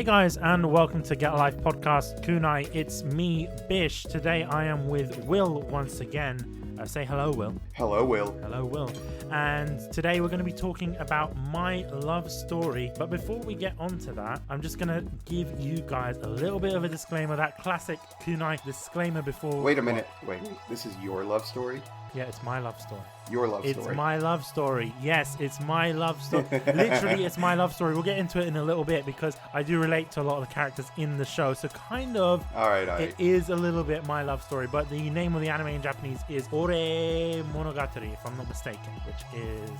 Hey guys, and welcome to Get a Life Podcast Kunai. It's me, Bish. Today I am with Will once again. Say hello, Will. Hello, Will. Hello, Will. And today we're going to be talking about my love story. But before we get onto that, I'm just going to give you guys a little bit of a disclaimer, that classic Kunai disclaimer before... Wait a minute. Wait. This is your love story? Yeah, it's my love story. Your love story. It's my love story. Yes, it's my love story. Literally, it's my love story. We'll get into it in a little bit because I do relate to a lot of the characters in the show. So kind of, all right. It is a little bit my love story. But the name of the anime in Japanese is Ore Monogatari, if I'm not mistaken, which is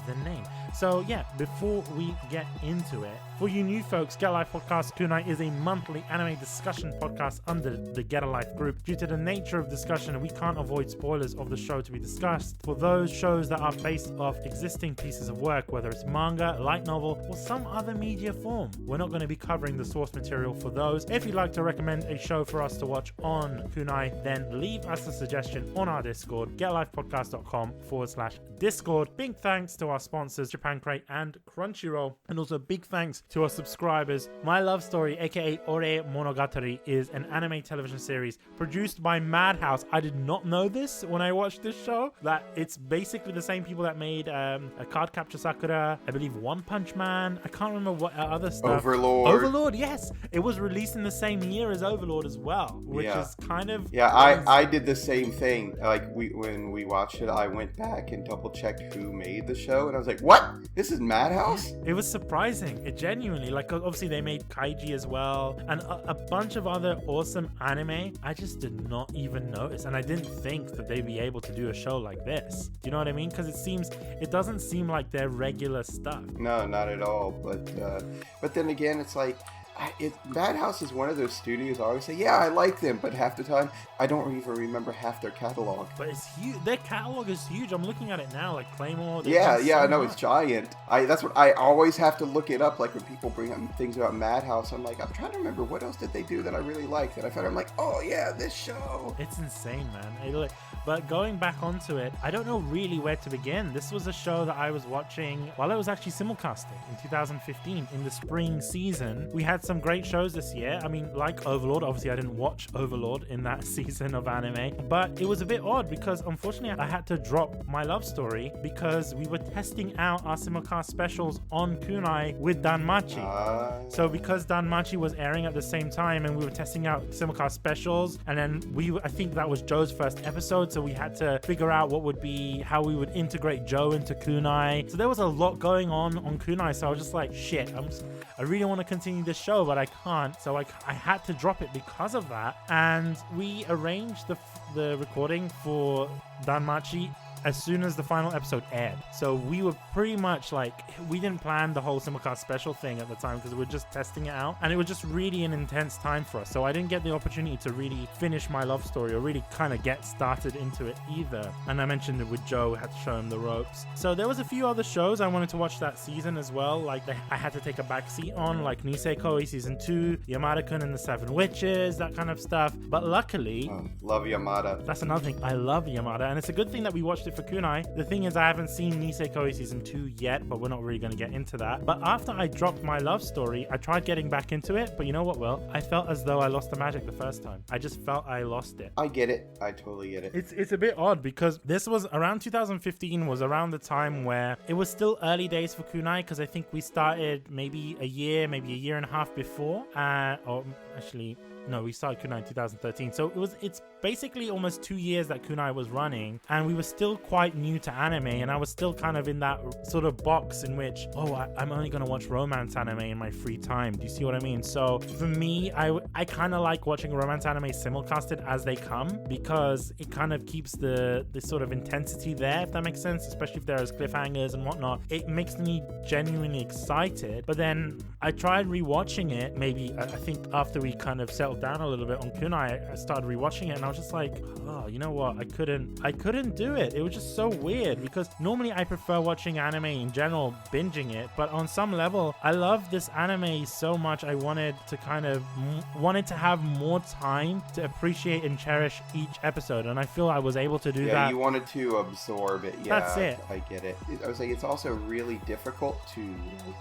the name. So yeah, before we get into it, for you new folks, Get a Life Podcast Kunai is a monthly anime discussion podcast under the Get a Life group. Due to the nature of discussion, we can't avoid spoilers of the show to be discussed. For those shows that are based off existing pieces of work, whether it's manga, light novel, or some other media form, we're not going to be covering the source material for those. If you'd like to recommend a show for us to watch on Kunai, then leave us a suggestion on our Discord, getlifepodcast.com/Discord. Big thanks to our sponsors, Japan Crate and Crunchyroll, and also big thanks to our subscribers. My Love Story, aka Ore Monogatari, is an anime television series produced by Madhouse. I did not know this when I watched this show, that it's basically the same people that made a Card Capture Sakura, I believe One Punch Man, I can't remember what other stuff. Overlord, yes, it was released in the same year as Overlord as well, which is kind of I did the same thing. Like when we watched it, I went back and double checked who made the show, and I was like, what, this is Madhouse? It was surprising. It genuinely, like, obviously they made Kaiji as well and a bunch of other awesome anime. I just did not even notice, and I didn't think that they'd be able to do a show like this. Do you know what I mean? Because it doesn't seem like their regular stuff. No, not at all. But then again, it's like, Madhouse is one of those studios I always say, yeah, I like them, but half the time I don't even remember half their catalog. But it's huge. Their catalog is huge. I'm looking at it now, like Claymore. It's giant. That's what I always have to look it up. Like when people bring up things about Madhouse, I'm like, I'm trying to remember what else did they do that I really liked. And I found I'm like, oh yeah, this show. It's insane, man. But going back onto it, I don't know really where to begin. This was a show that I was watching while I was actually simulcasting in 2015 in the spring season. We had some great shows this year. I mean, like Overlord. Obviously, I didn't watch Overlord in that season of anime, but it was a bit odd because unfortunately I had to drop My Love Story because we were testing out our simulcast specials on Kunai with Danmachi. So because Danmachi was airing at the same time and we were testing out simulcast specials, and then I think that was Joe's first episode, so we had to figure out how we would integrate Joe into Kunai. So there was a lot going on Kunai, so I was just like, shit, I really want to continue this show, but I can't. So I had to drop it because of that. And we arranged the recording for Danmachi as soon as the final episode aired. So we were pretty much like, we didn't plan the whole simulcast special thing at the time because we were just testing it out, and it was just really an intense time for us. So I didn't get the opportunity to really finish My Love Story or really kind of get started into it either. And I mentioned it with Joe, had to show him the ropes. So there was a few other shows I wanted to watch that season as well. Like I had to take a back seat on, like Nisekoi Season 2, Yamada-kun and the Seven Witches, that kind of stuff. But luckily... love Yamada. That's another thing. I love Yamada, and it's a good thing that we watched it for Kunai. The thing is, I haven't seen Nisekoi Season 2 yet, but we're not really going to get into that. But after I dropped My Love Story, I tried getting back into it, but you know what, Will? I felt as though I lost the magic the first time. I just felt I lost it. I get it. I totally get it. It's a bit odd because this was around 2015, was around the time where it was still early days for Kunai, because I think we started maybe a year and a half before. Or actually... No, we started Kunai in 2013. So it's basically almost 2 years that Kunai was running, and we were still quite new to anime, and I was still kind of in that sort of box in which, I'm only going to watch romance anime in my free time. Do you see what I mean? So for me, I kind of like watching romance anime simulcasted as they come, because it kind of keeps the sort of intensity there, if that makes sense, especially if there's cliffhangers and whatnot. It makes me genuinely excited. But then I tried rewatching it, maybe I think after we kind of settled down a little bit on Kunai, I started rewatching it, and I was just like, you know what, I couldn't do it. It was just so weird, because normally I prefer watching anime in general, binging it, but on some level I love this anime so much. I wanted to have more time to appreciate and cherish each episode, and I feel I was able to do that. Yeah, you wanted to absorb it. Yeah, that's it. I get it. I was like, it's also really difficult to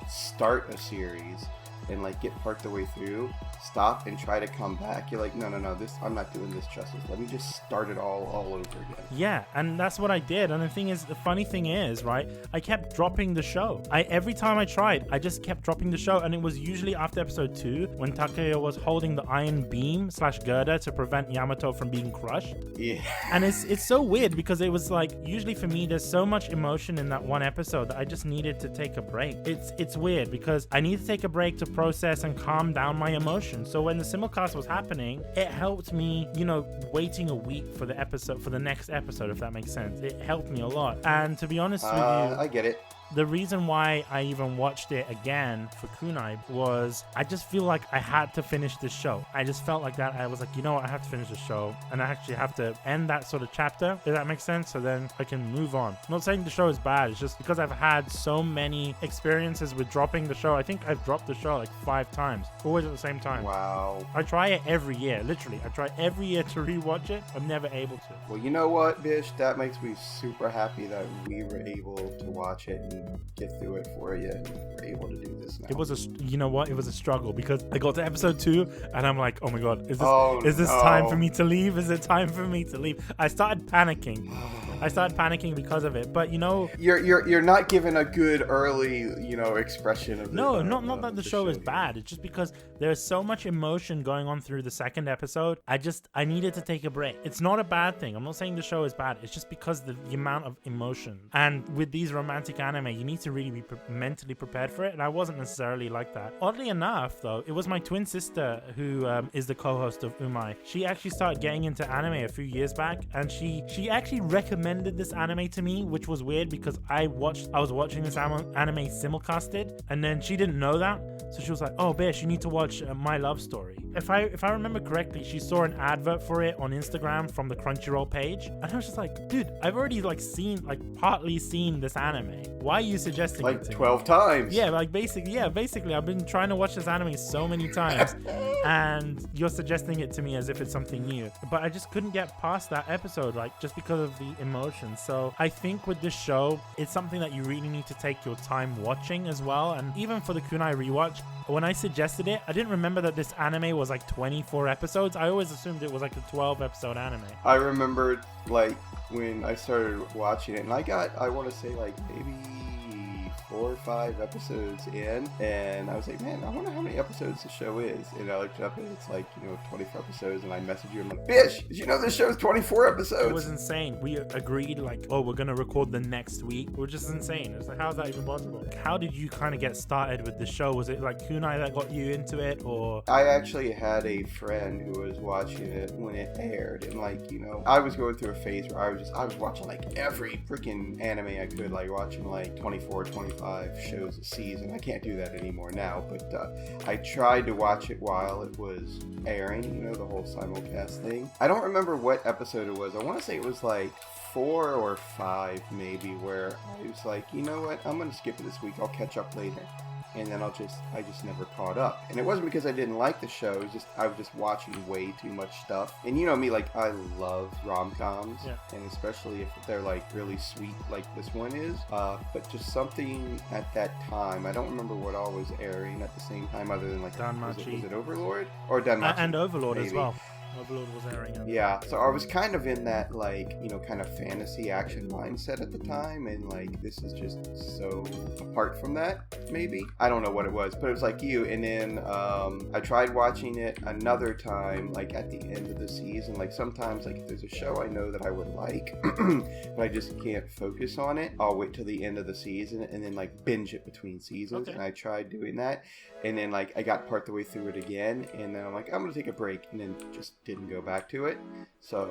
start a series and like get part the way through, stop and try to come back. You're like, no, I'm not doing this justice. Let me just start it all over again. Yeah, and that's what I did. And the funny thing is, right, I kept dropping the show. Every time I tried, I just kept dropping the show, and it was usually after episode 2 when Takeo was holding the iron beam / girder to prevent Yamato from being crushed. Yeah. And it's so weird because it was like, usually for me, there's so much emotion in that one episode that I just needed to take a break. It's weird because I need to take a break to process and calm down my emotions. So when the simulcast was happening, it helped me, waiting a week for the next episode, if that makes sense. It helped me a lot. And to be honest with you, I get it. The reason why I even watched it again for Kunai was I just feel like I had to finish this show. I just felt like that. I was like, I have to finish the show, and I actually have to end that sort of chapter, if that makes sense, so then I can move on. I'm not saying the show is bad. It's just because I've had so many experiences with dropping the show. I think I've dropped the show like 5 times, always at the same time. Wow. I try it every year, literally. I try every year to rewatch it. I'm never able to. Well, you know what, Bish? That makes me super happy that we were able to watch it and get through it for you, and we're able to do this now. It was it was a struggle because I got to episode 2 and I'm like, oh my god, is this time for me to leave? Is it time for me to leave? I started panicking. Because of it, but you're not given a good early expression of not that the show is bad. It's just because there's so much emotion going on through the second episode. I needed to take a break. It's not a bad thing. I'm not saying the show is bad. It's just because the amount of emotion, and with these romantic anime, you need to really be mentally prepared for it, and I wasn't necessarily like that. Oddly enough, though, it was my twin sister who is the co-host of Umai. She actually started getting into anime a few years back, and she actually recommended this anime to me, which was weird because I was watching this anime simulcasted, and then she didn't know that, so she was like, oh Bish, you need to watch My Love Story. If I remember correctly, she saw an advert for it on Instagram from the Crunchyroll page, and I was just like, dude, I've already partly seen this anime. Why are you suggesting it to 12 me? times? Yeah, basically I've been trying to watch this anime so many times and you're suggesting it to me as if it's something new, but I just couldn't get past that episode, just because of the emotion. So I think with this show, it's something that you really need to take your time watching as well. And even for the Kunai rewatch, when I suggested it, I didn't remember that this anime was 24 episodes. I always assumed it was a 12 episode anime. I remembered when I started watching it, and I want to say maybe 4 or 5 episodes in, and I was like, man, I wonder how many episodes the show is. And I looked it up, and it's 24 episodes, and I messaged you, I'm like, Bish, did you know this show is 24 episodes? It was insane. We agreed we're gonna record the next week, which is insane. It's how's that even possible? How did you kind of get started with the show? Was it Kunai that got you into it, or? I actually had a friend who was watching it when it aired, and I was going through a phase where I was watching every freaking anime I could, watching 24, 25 shows a season. I can't do that anymore now, but I tried to watch it while it was airing, the whole simulcast thing. I don't remember what episode it was. I want to say it was 4 or 5 maybe, where I was like, you know what, I'm going to skip it this week. I'll catch up later. And then I just never caught up. And it wasn't because I didn't like the show. It was I was just watching way too much stuff. And you know me, I love rom-coms. Yeah. And especially if they're really sweet like this one is. But just something at that time, I don't remember what all was airing at the same time other than Danmachi. Was it Overlord? Or Danmachi? And Overlord maybe. As well. Overlord was airing. Yeah, so I was kind of in that kind of fantasy action mindset at the time, and this is just so apart from that, maybe. I don't know what it was, but it was like you. And then I tried watching it another time, at the end of the season. Sometimes if there's a show I know that I would like, but I just can't focus on it, I'll wait till the end of the season and then binge it between seasons. Okay. And I tried doing that, and then I got part the way through it again, and then I'm like, I'm gonna take a break, and then just didn't go back to it. So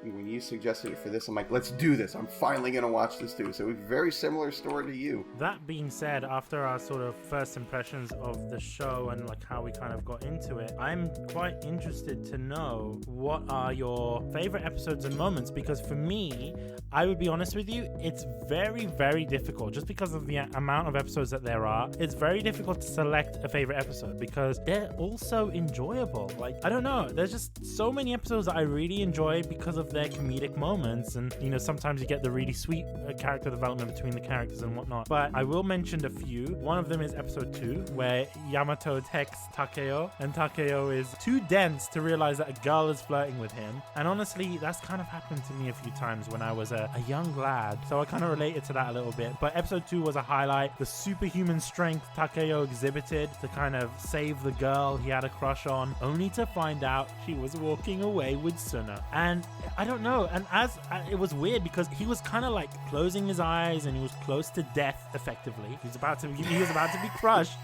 when you suggested it for this, I'm like, let's do this. I'm finally going to watch this too. So it was a very similar story to you. That being said, after our sort of first impressions of the show and how we kind of got into it, I'm quite interested to know what are your favorite episodes and moments, because for me, I would be honest with you, it's very, very difficult just because of the amount of episodes that there are. It's very difficult to select a favorite episode because they're all so enjoyable. I don't know. There's just so many episodes that I really enjoy because of their comedic moments, and sometimes you get the really sweet character development between the characters and whatnot. But I will mention a few. One of them is episode 2, where Yamato texts Takeo, and Takeo is too dense to realize that a girl is flirting with him. And honestly, that's kind of happened to me a few times when I was a young lad, so I kind of related to that a little bit. But episode 2 was a highlight. The superhuman strength Takeo exhibited to kind of save the girl he had a crush on, only to find out she was walking away with Suna. And I don't know, and it was weird because he was kind of like closing his eyes and he was close to death effectively. He was about to be crushed.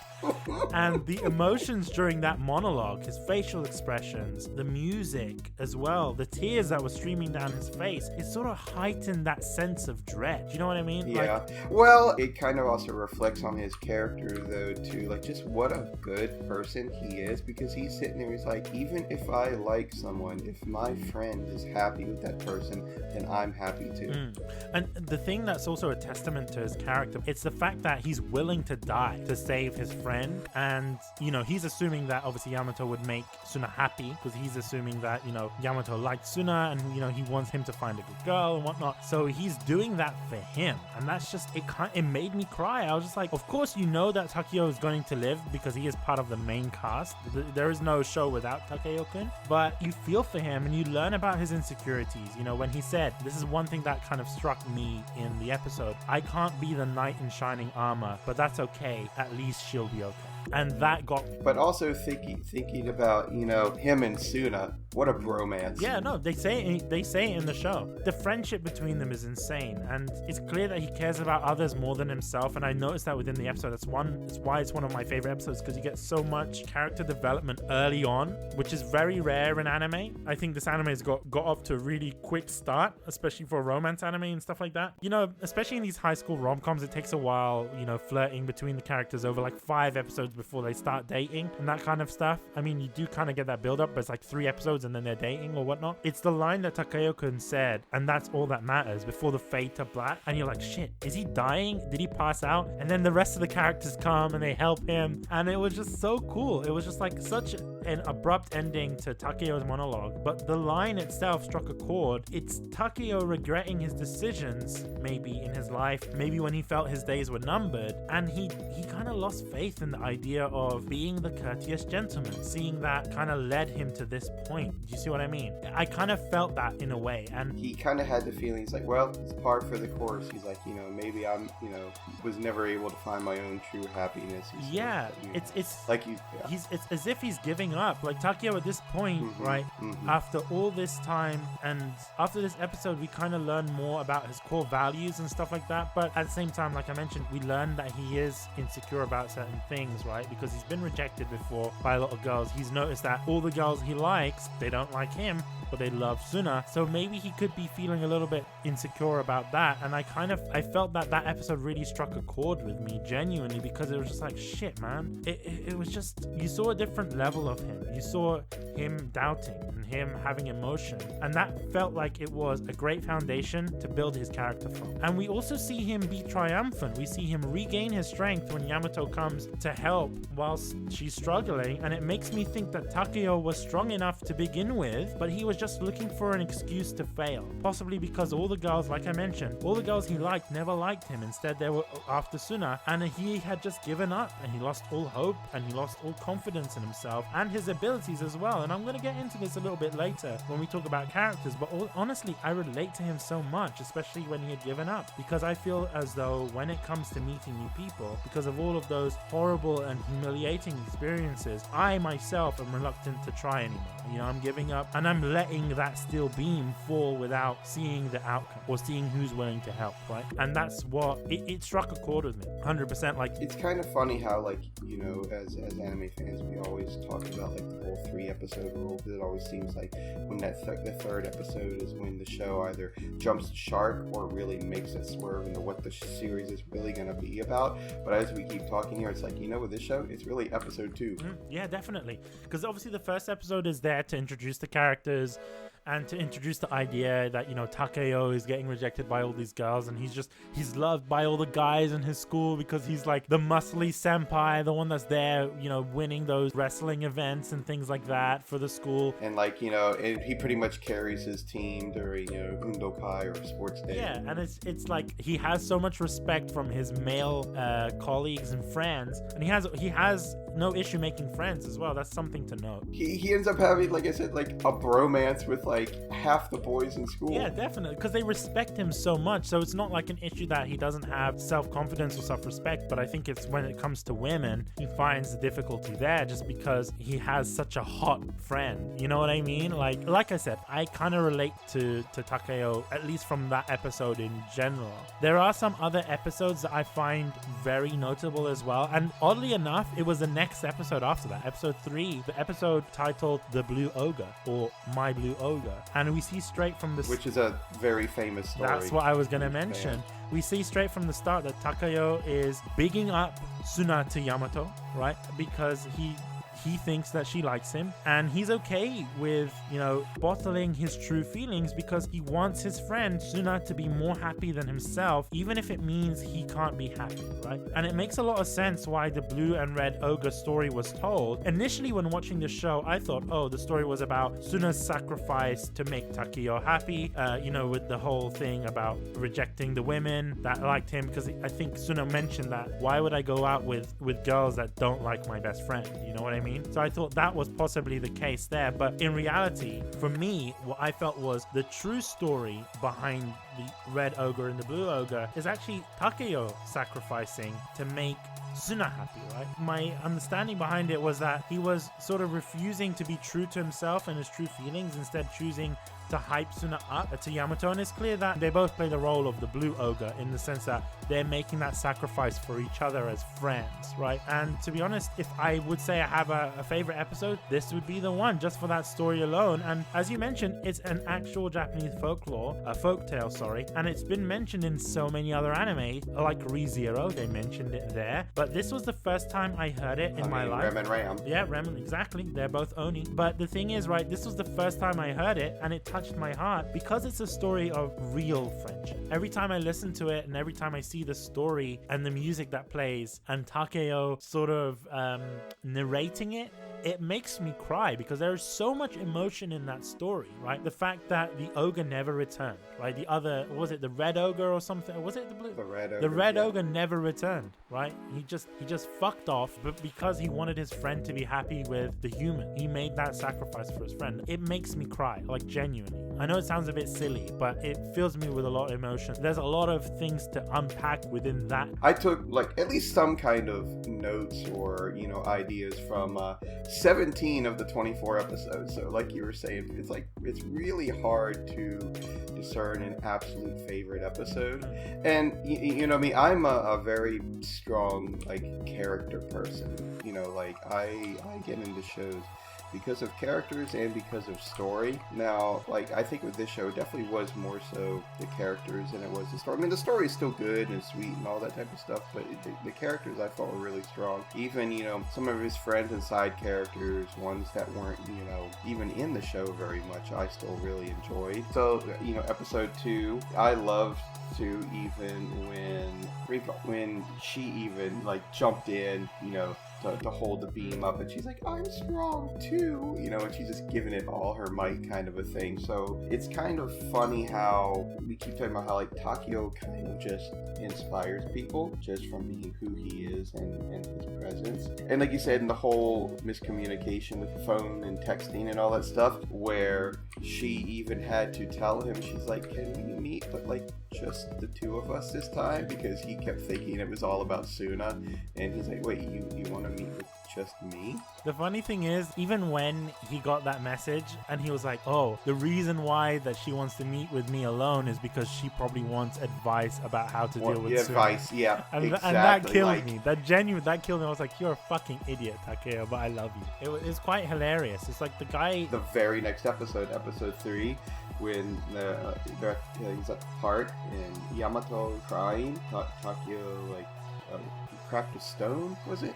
And the emotions during that monologue, his facial expressions, the music as well, the tears that were streaming down his face, it sort of heightened that sense of dread. Do you know what I mean? Yeah. Well, it kind of also reflects on his character though too, like just what a good person he is, because he's sitting there, he's like, even if I like someone, if my friend is happy with that person, then I'm happy too. And the thing that's also a testament to his character, it's the fact that he's willing to die to save his friend. And he's assuming that obviously Yamato would make Suna happy, because he's assuming that Yamato liked Suna, and he wants him to find a good girl and whatnot, so he's doing that for him. And that's just, it made me cry. I was just like, of course that Takeo is going to live because he is part of the main cast. There is no show without Takeo-kun, but you feel for him and you learn about his insecurities. When he said, this is one thing that kind of struck me in the episode, I can't be the knight in shining armor, but that's okay, at least she'll be okay. And that got me. But also thinking about, him and Suna, what a bromance. Yeah, no, they say it in the show. The friendship between them is insane, and it's clear that he cares about others more than himself. And I noticed that within the episode. It's why it's one of my favorite episodes, because you get so much character development early on, which is very rare in anime. I think this anime has got off to a really quick start, especially for romance anime and stuff like that. Especially in these high school rom-coms, it takes a while, flirting between the characters over like 5 episodes before they start dating and that kind of stuff. I mean, you do kind of get that build up, but it's like 3 episodes and then they're dating or whatnot. It's the line that Takeo-kun said, and that's all that matters, before the fade to black. And you're like, shit, is he dying? Did he pass out? And then the rest of the characters come and they help him, and it was just so cool. It was just like such an abrupt ending to Takeo's monologue, but the line itself struck a chord. It's Takeo regretting his decisions, maybe in his life, maybe when he felt his days were numbered, and he kind of lost faith in the idea of being the courteous gentleman, seeing that kind of led him to this point. Do you see what I mean? I kind of felt that in a way, and he kind of had the feeling, he's like, well, it's par for the course. He's like, maybe I'm, was never able to find my own true happiness. Yeah, it's like it's as if he's giving up. Like Takeo at this point, right? After all this time, and after this episode, we kind of learn more about his core values and stuff like that. But at the same time, like I mentioned, we learn that he is insecure about certain things, right? Because he's been rejected before by a lot of girls. He's noticed that all the girls he likes, they don't like him, but they love Suna. So maybe he could be feeling a little bit insecure about that. And I felt that episode really struck a chord with me genuinely, because it was just like, shit, man. It was just, you saw a different level of him. You saw him doubting and him having emotion. And that felt like it was a great foundation to build his character from. And we also see him be triumphant. We see him regain his strength when Yamato comes to help whilst she's struggling. And it makes me think that Takeo was strong enough to begin with, but he was just looking for an excuse to fail. Possibly because all the girls, like I mentioned, all the girls he liked never liked him. Instead, they were after Suna, and he had just given up, and he lost all hope, and he lost all confidence in himself and his abilities as well. And I'm going to get into this a little bit later when we talk about characters, but honestly, I relate to him so much, especially when he had given up, because I feel as though when it comes to meeting new people, because of all of those horrible and humiliating experiences, I myself am reluctant to try anymore. I'm giving up, and I'm letting that steel beam fall without seeing the outcome or seeing who's willing to help, right? And that's what it struck a chord with me 100%. Like, it's kind of funny how, like, as anime fans, we always talk about like the whole 3-episode rule, because it always seems like when the 3rd episode is when the show either jumps the shark or really makes it swerve into what the series is really going to be about. But as we keep talking here, it's like, with this show, it's really episode 2. Yeah, definitely, because obviously the first episode is there to introduce the characters and to introduce the idea that, Takeo is getting rejected by all these girls, and he's loved by all the guys in his school because he's like the muscly senpai, the one that's there, winning those wrestling events and things like that for the school. And like, he pretty much carries his team during, Undokai or sports day. Yeah, and it's like he has so much respect from his male colleagues and friends, and he has no issue making friends as well. That's something to note. He ends up having, like I said, like a bromance with like half the boys in school. Yeah, definitely, because they respect him so much. So it's not like an issue that he doesn't have self-confidence or self-respect, but I think it's when it comes to women, he finds the difficulty there just because he has such a hot friend. You know what I mean? Like I said, I kind of relate to Takeo, at least from that episode in general. There are some other episodes that I find very notable as well, and oddly enough, it was the next episode after that, episode 3, the episode titled The Blue Ogre, or My Blue Ogre, and we see straight from the... Which is a very famous story. That's what I was going to mention. We see straight from the start that Takeo is bigging up Suna to Yamato, right? Because he thinks that she likes him, and he's okay with, bottling his true feelings because he wants his friend Suna to be more happy than himself, even if it means he can't be happy, right? And it makes a lot of sense why the blue and red ogre story was told. Initially, when watching the show, I thought, oh, the story was about Suna's sacrifice to make Takeo happy, with the whole thing about rejecting the women that liked him, because I think Suna mentioned that, why would I go out with girls that don't like my best friend? You know what I mean? So I thought that was possibly the case there, but in reality, for me, what I felt was the true story behind the red ogre and the blue ogre is actually Takeo sacrificing to make Suna happy, right? My understanding behind it was that he was sort of refusing to be true to himself and his true feelings, instead choosing to hype Suna up to Yamato, and it's clear that they both play the role of the blue ogre in the sense that they're making that sacrifice for each other as friends, right? And to be honest, if I would say I have a favorite episode, this would be the one, just for that story alone. And as you mentioned, it's an actual Japanese folktale, sorry, and it's been mentioned in so many other anime, like ReZero, they mentioned it there, but this was the first time I heard it in my life. Rem and Ram. Yeah, Rem, exactly. They're both Oni. But the thing is, right, this was the first time I heard it, and it touched my heart because it's a story of real friendship. Every time I listen to it and every time I see the story and the music that plays and Takeo sort of narrating it, it makes me cry because there is so much emotion in that story, right? The fact that the ogre never returned, right? The other, was it the red ogre or something? Was it the blue? The red ogre. The red ogre never returned, right? He just fucked off, but because he wanted his friend to be happy with the human, he made that sacrifice for his friend. It makes me cry, like genuinely. I know it sounds a bit silly, but it fills me with a lot of emotion. There's a lot of things to unpack within that. I took like at least some kind of notes or, ideas from 17 of the 24 episodes. So like you were saying, it's really hard to discern an absolute favorite episode. And you know me, I'm a very strong character person. I get into shows because of characters and because of story. Now, I think with this show, it definitely was more so the characters than it was the story. I mean, the story is still good and sweet and all that type of stuff, but the characters I thought were really strong. Even, some of his friends and side characters, ones that weren't, even in the show very much, I still really enjoyed. So, episode 2, I loved to even when she even jumped in, to hold the beam up, and she's like, I'm strong too, and she's just giving it all her might kind of a thing. So it's kind of funny how we keep talking about how Takeo kind of just inspires people just from being who he is and his presence. And like you said, in the whole miscommunication with the phone and texting and all that stuff, where she even had to tell him, she's like, can we meet, but just the two of us this time, because he kept thinking it was all about Suna, and he's like, wait, you want to meet with just me? The funny thing is, even when he got that message and he was like, oh, the reason why that she wants to meet with me alone is because she probably wants advice about how to deal with Suna. Advice, yeah, and exactly. And that killed me. That killed me. I was like, you're a fucking idiot, Takeo, but I love you. It's quite hilarious. It's like the guy... The very next episode 3, when he's at the park and Yamato crying, Takeo he cracked a stone, was it?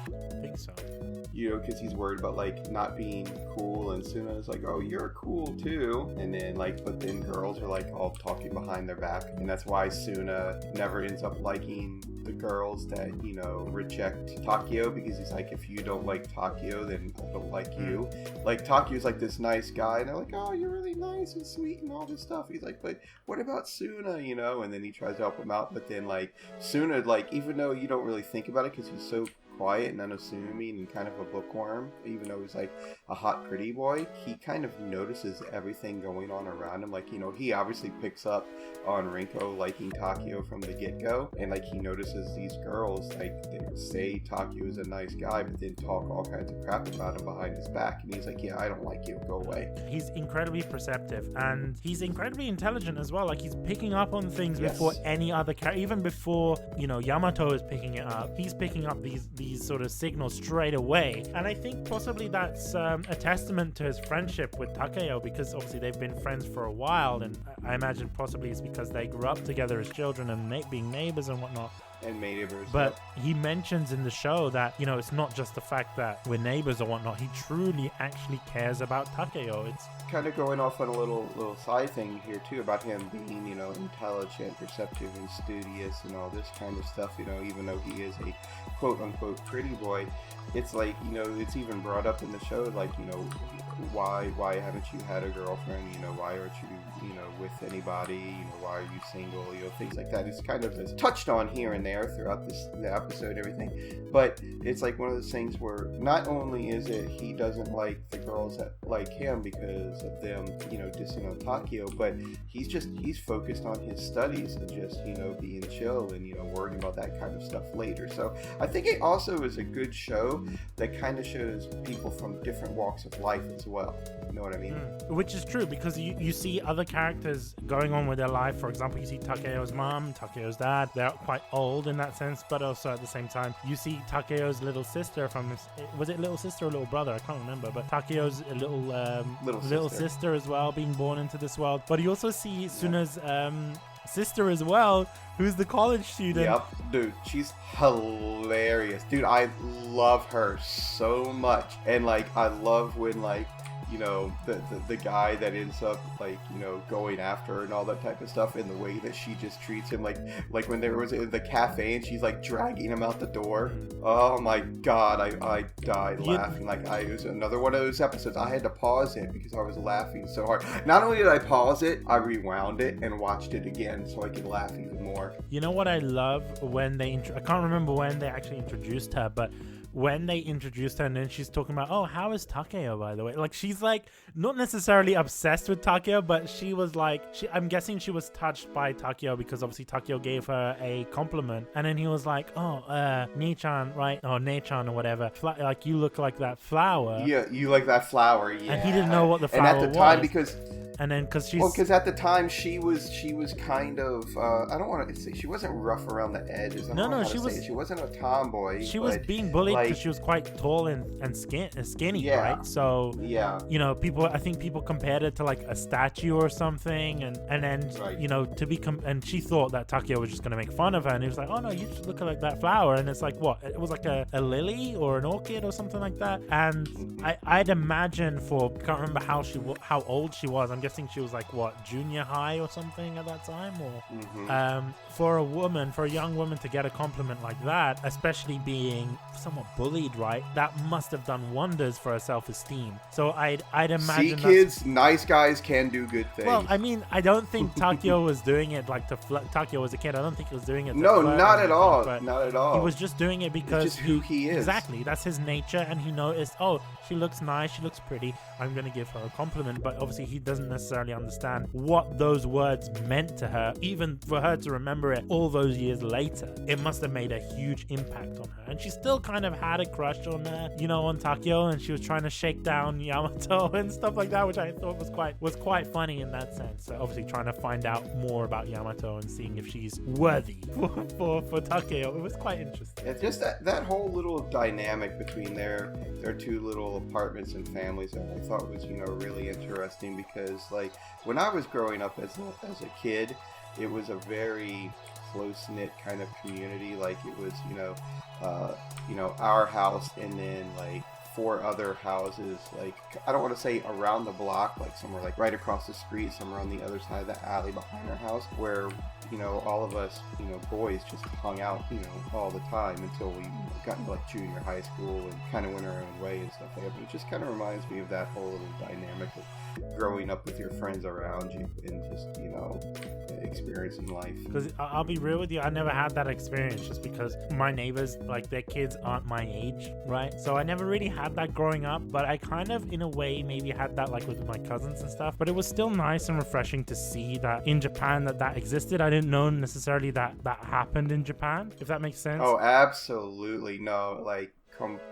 I think think so. You know, because he's worried about like not being cool, and Suna's like, oh, you're cool too, and then like, but then girls are like all talking behind their back, and that's why Suna never ends up liking the girls that, you know, reject Takeo, because he's like, if you don't like Takeo, then I don't like you. Like, Takeo's like this nice guy, and they're like, oh, you're really nice and sweet and all this stuff. He's like, but what about Suna, you know? And then he tries to help him out, but then like Suna, like, even though you don't really think about it because he's so quiet and unassuming and kind of a bookworm, even though he's like a hot pretty boy, he kind of notices everything going on around him. Like, you know, he obviously picks up on Rinko liking Takeo from the get-go, and like he notices these girls, like, they say Takeo is a nice guy but then talk all kinds of crap about him behind his back, and he's like, yeah, I don't like you, go away. He's incredibly perceptive, and he's incredibly intelligent as well. Like, he's picking up on things before any other character, even before, you know, Yamato is picking it up. He's picking up these sort of signals straight away, and I think possibly that's a testament to his friendship with Takeo, because obviously they've been friends for a while, and I imagine possibly it's because they grew up together as children and being neighbors and whatnot. And neighbors. But he mentions in the show that, you know, it's not just the fact that we're neighbors or whatnot. He truly actually cares about Takeo. It's kind of going off on a little side thing here too about him being, you know, intelligent, perceptive, and studious and all this kind of stuff, you know, even though he is a quote unquote pretty boy. It's like, you know, it's even brought up in the show, like, you know, why haven't you had a girlfriend, you know, why aren't you, you know, with anybody, you know, why are you single, you know, things like that. It's kind of touched on here and there throughout the episode and everything, but it's like one of those things where not only is it he doesn't like the girls that like him because of them, you know, dissing on Takeo, but he's focused on his studies and just, you know, being chill and, you know, worrying about that kind of stuff later. So I think it also is a good show that kind of shows people from different walks of life as well. You know what I mean? Which is true, because you see other characters going on with their life. For example, you see Takeo's mom, Takeo's dad. They're quite old in that sense, but also at the same time, you see Takeo's little sister from his... Was it little sister or little brother? I can't remember. But Takeo's little sister as well, being born into this world. But you also see Suna's sister as well, who's the college student. Yep, dude, she's hilarious. Dude, I love her so much. And like, I love when, like, you know, the guy that ends up, like, you know, going after her and all that type of stuff, and the way that she just treats him, like when there was in the cafe and she's like dragging him out the door. Oh my god, I died laughing. Like, it was another one of those episodes I had to pause it because I was laughing so hard. Not only did I pause it, I rewound it and watched it again so I could laugh even more. You know what I love when they I can't remember when they actually introduced her, but when they introduced her and then she's talking about, oh, how is Takeo, by the way? Like, she's like not necessarily obsessed with Takeo, but she was like, I'm guessing she was touched by Takeo because obviously Takeo gave her a compliment, and then he was like, oh, Nii-chan, right? Or Ne-chan or whatever. Like, you look like that flower. Yeah, you like that flower, yeah. And he didn't know what the flower was. And at the time, because... And then, because at the time she was kind of I don't want to say she wasn't rough around the edges. She wasn't a tomboy. She was being bullied because she was quite tall and skinny, right? So you know, I think people compared it to like a statue or something, and then you know, and she thought that Takeo was just gonna make fun of her, and he was like, oh no, you just look like that flower, and it's like, what? It was like a lily or an orchid or something like that, and I'd imagine I can't remember how old she was. I'm guessing she was like, what, junior high or something at that time, or for a young woman to get a compliment like that, especially being somewhat bullied, right, that must have done wonders for her self-esteem. So I'd imagine, see, kids, nice guys can do good things. Well, I mean, I don't think Takeo was doing it like to Takeo was a kid. I don't think he was doing it to no, flirt not at all, but not at all. He was just doing it because it's just who he is. Exactly, that's his nature, and he noticed, oh, she looks nice, she looks pretty, I'm gonna give her a compliment. But obviously he doesn't necessarily understand what those words meant to her. Even for her to remember it all those years later, it must have made a huge impact on her. And she still kind of had a crush on on Takeo, and she was trying to shake down Yamato and stuff like that, which I thought was quite funny in that sense. So obviously trying to find out more about Yamato and seeing if she's worthy for Takeo. It was quite interesting. It's just that whole little dynamic between their two little apartments and families that I thought was, you know, really interesting, because like when I was growing up as a kid, it was a very close knit kind of community. Like it was, our house and then like 4 other houses, like I don't want to say around the block, like somewhere like right across the street, somewhere on the other side of the alley behind our house, where all of us boys just hung out all the time until we got into like junior high school and kind of went our own way and stuff like that. But it just kind of reminds me of that whole little dynamic of growing up with your friends around you and just experiencing life. Because I'll be real with you, I never had that experience just because my neighbors, like their kids aren't my age, right? So I never really had that growing up, but I kind of in a way maybe had that like with my cousins and stuff. But it was still nice and refreshing to see that in Japan that existed. I didn't know necessarily that happened in Japan, if that makes sense. Oh, absolutely. No, like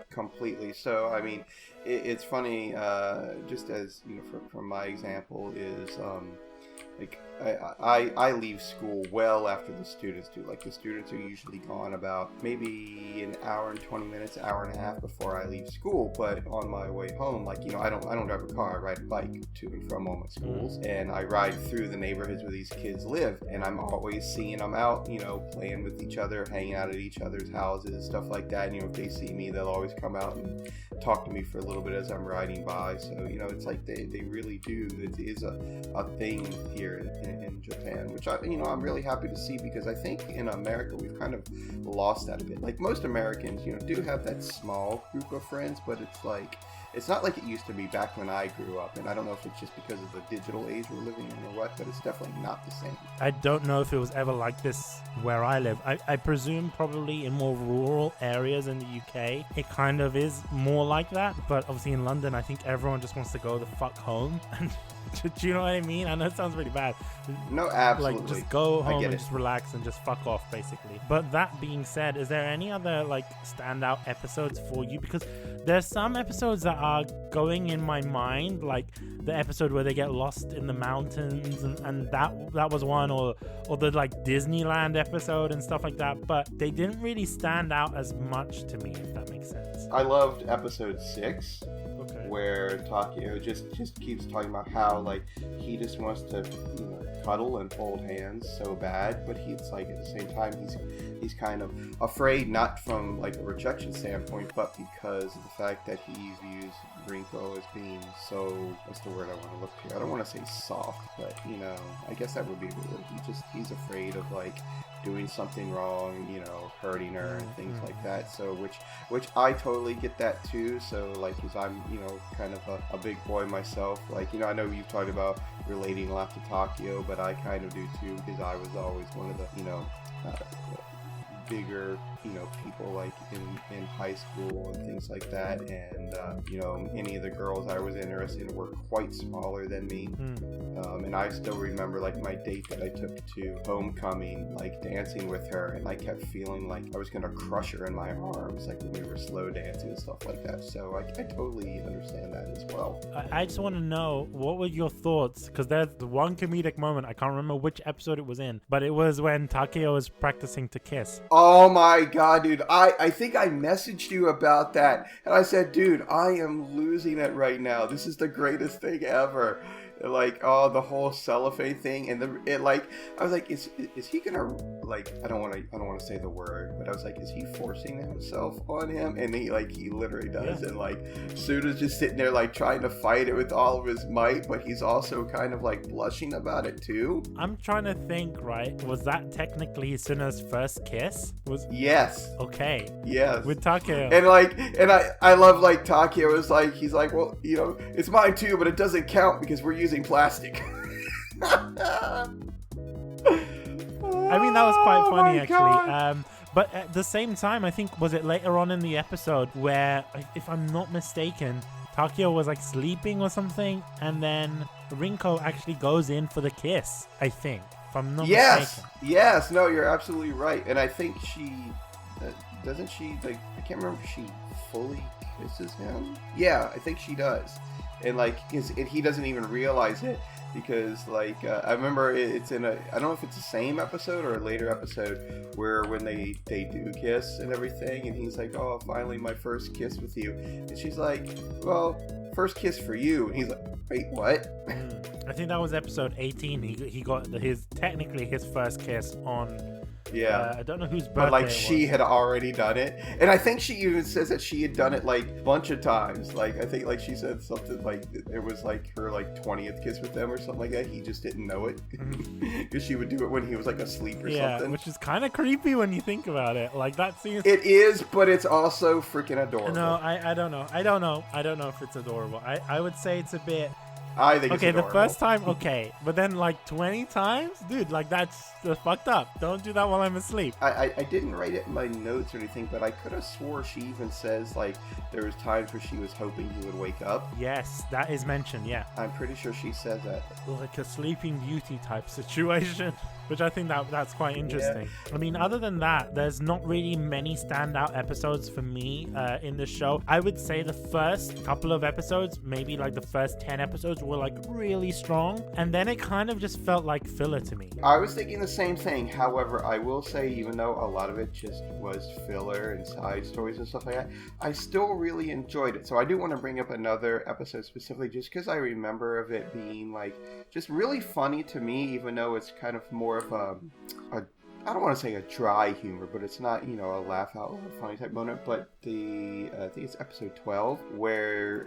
completely. So I mean, it's funny, just as from my example is like I leave school well after the students do. Like the students are usually gone about maybe an hour and 20 minutes, hour and a half before I leave school. But on my way home, like I don't drive a car. I ride a bike to and from all my schools, and I ride through the neighborhoods where these kids live. And I'm always seeing them out, playing with each other, hanging out at each other's houses, stuff like that. And, if they see me, they'll always come out and talk to me for a little bit as I'm riding by. So it's like they really do. It is a thing here in Japan, which I'm really happy to see, because I think in America we've kind of lost that a bit. Like most Americans, do have that small group of friends, but it's not like it used to be back when I grew up. And I don't know if it's just because of the digital age we're living in or what, but it's definitely not the same. I don't know if it was ever like this where I live. I presume probably in more rural areas in the UK, it kind of is more like that. But obviously in London, I think everyone just wants to go the fuck home. And do you know what I mean? I know it sounds really bad. No, absolutely. Like just go home and just relax and just fuck off, basically. But that being said, is there any other like standout episodes for you? Because there's some episodes that are going in my mind, like the episode where they get lost in the mountains, and that was one, or the like Disneyland episode and stuff like that. But they didn't really stand out as much to me, if that makes sense. I loved episode 6. Where Takeo just keeps talking about how like he just wants to cuddle and hold hands so bad, but he's like at the same time he's kind of afraid, not from like a rejection standpoint, but because of the fact that he views Rinko as being so, what's the word I want to look here? I don't want to say soft, but I guess that would be the word. He's afraid of like doing something wrong, hurting her and things like that. So which I totally get that too. So like, because I'm kind of a big boy myself, like I know you've talked about relating a lot to Takeo, but I kind of do too, because I was always one of the bigger people like in high school and things like that, and any of the girls I was interested in were quite smaller than me. And I still remember like my date that I took to homecoming, like dancing with her, and I kept feeling like I was gonna crush her in my arms, like when we were slow dancing and stuff like that. So I totally understand that as well. I just want to know, what were your thoughts, because there's the one comedic moment, I can't remember which episode it was in, but it was when Takeo was practicing to kiss. Oh my god, dude, I think I messaged you about that, and I said, dude, I am losing it right now. This is the greatest thing ever. Like, the whole cellophane thing, and I was like, is he gonna, like, I don't want to say the word, but I was like, is he forcing himself on him? And he literally does. Yeah. And like Suda's just sitting there like trying to fight it with all of his might, but he's also kind of like blushing about it too. I'm trying to think, right? Was that technically Suna's first kiss? Yes. Okay. Yes. With Takeo. And I love like Takeo is like, he's like, well, it's mine too, but it doesn't count because we're using plastic. I mean, that was quite funny actually. But at the same time, I think, was it later on in the episode where, if I'm not mistaken, Takeo was like sleeping or something, and then Rinko actually goes in for the kiss, I think, if I'm not mistaken. Yes, no, you're absolutely right. And I think she, doesn't she, like, I can't remember if she fully kisses him. Yeah, I think she does. And like, he doesn't even realize it, because like, I remember it's in I don't know if it's the same episode or a later episode, where when they do kiss and everything, and he's like, oh, finally my first kiss with you, and she's like, well, first kiss for you, and he's like, wait, what? I think that was episode 18. He got technically his first kiss on Yeah. I don't know whose birthday But like it she was. had already done it, and I think she even says that she had done it like a bunch of times. Like I think like she said something like it was like her like 20th kiss with them or something like that. He just didn't know it because she would do it when he was like asleep or something. Which is kind of creepy when you think about it. Like that seems. It is, but it's also freaking adorable. No, I don't know. I don't know if it's adorable. I would say it's a bit. I think it's Okay, the adorable. first time, okay, but then like 20 times, dude, like that's fucked up. Don't do that while I'm asleep. I didn't write it in my notes or anything, but I could have swore she even says like there was times where she was hoping he would wake up. Yes, that is mentioned. Yeah, I'm pretty sure she says that. like a Sleeping Beauty type situation, which I think that's quite interesting. Yeah. I mean, other than that, there's not really many standout episodes for me in the show. I would say the first couple of episodes, maybe like the first 10 episodes, were like really strong, and then it kind of just felt like filler to me. I was thinking the same thing. However, I will say, even though a lot of it just was filler and side stories and stuff like that, I still really enjoyed it. So I do want to bring up another episode specifically just because I remember of it being like just really funny to me, even though it's kind of more of a I don't want to say a dry humor, but it's not, you know, a laugh out loud funny type moment. But I think it's episode 12 where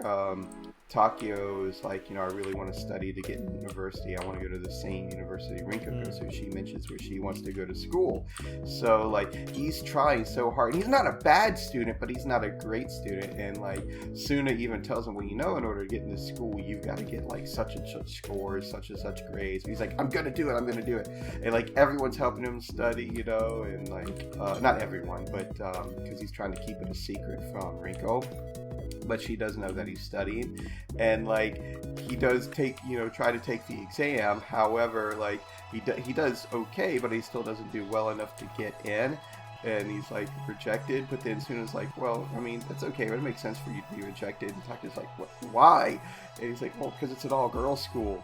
Takeo is like, you know, I really want to study to get into university. I want to go to the same university Rinko goes to. She mentions where she wants to go to school. So like he's trying so hard. He's not a bad student, but he's not a great student. And like Suna even tells him, well, you know, in order to get into school, you've got to get like such and such scores, such and such grades. He's like, I'm gonna do it. And like everyone's helping him study, you know, and like not everyone, but because he's trying to keep it a secret from Rinko. But she does know that he's studying, and like he does take, you know, try to take the exam. However, like he does okay, but he still doesn't do well enough to get in, and he's like rejected. But then Suna's like, well, I mean, that's okay, but it makes sense for you to be rejected. And Take's like, what? Why? And he's like, well, because it's an all-girls school.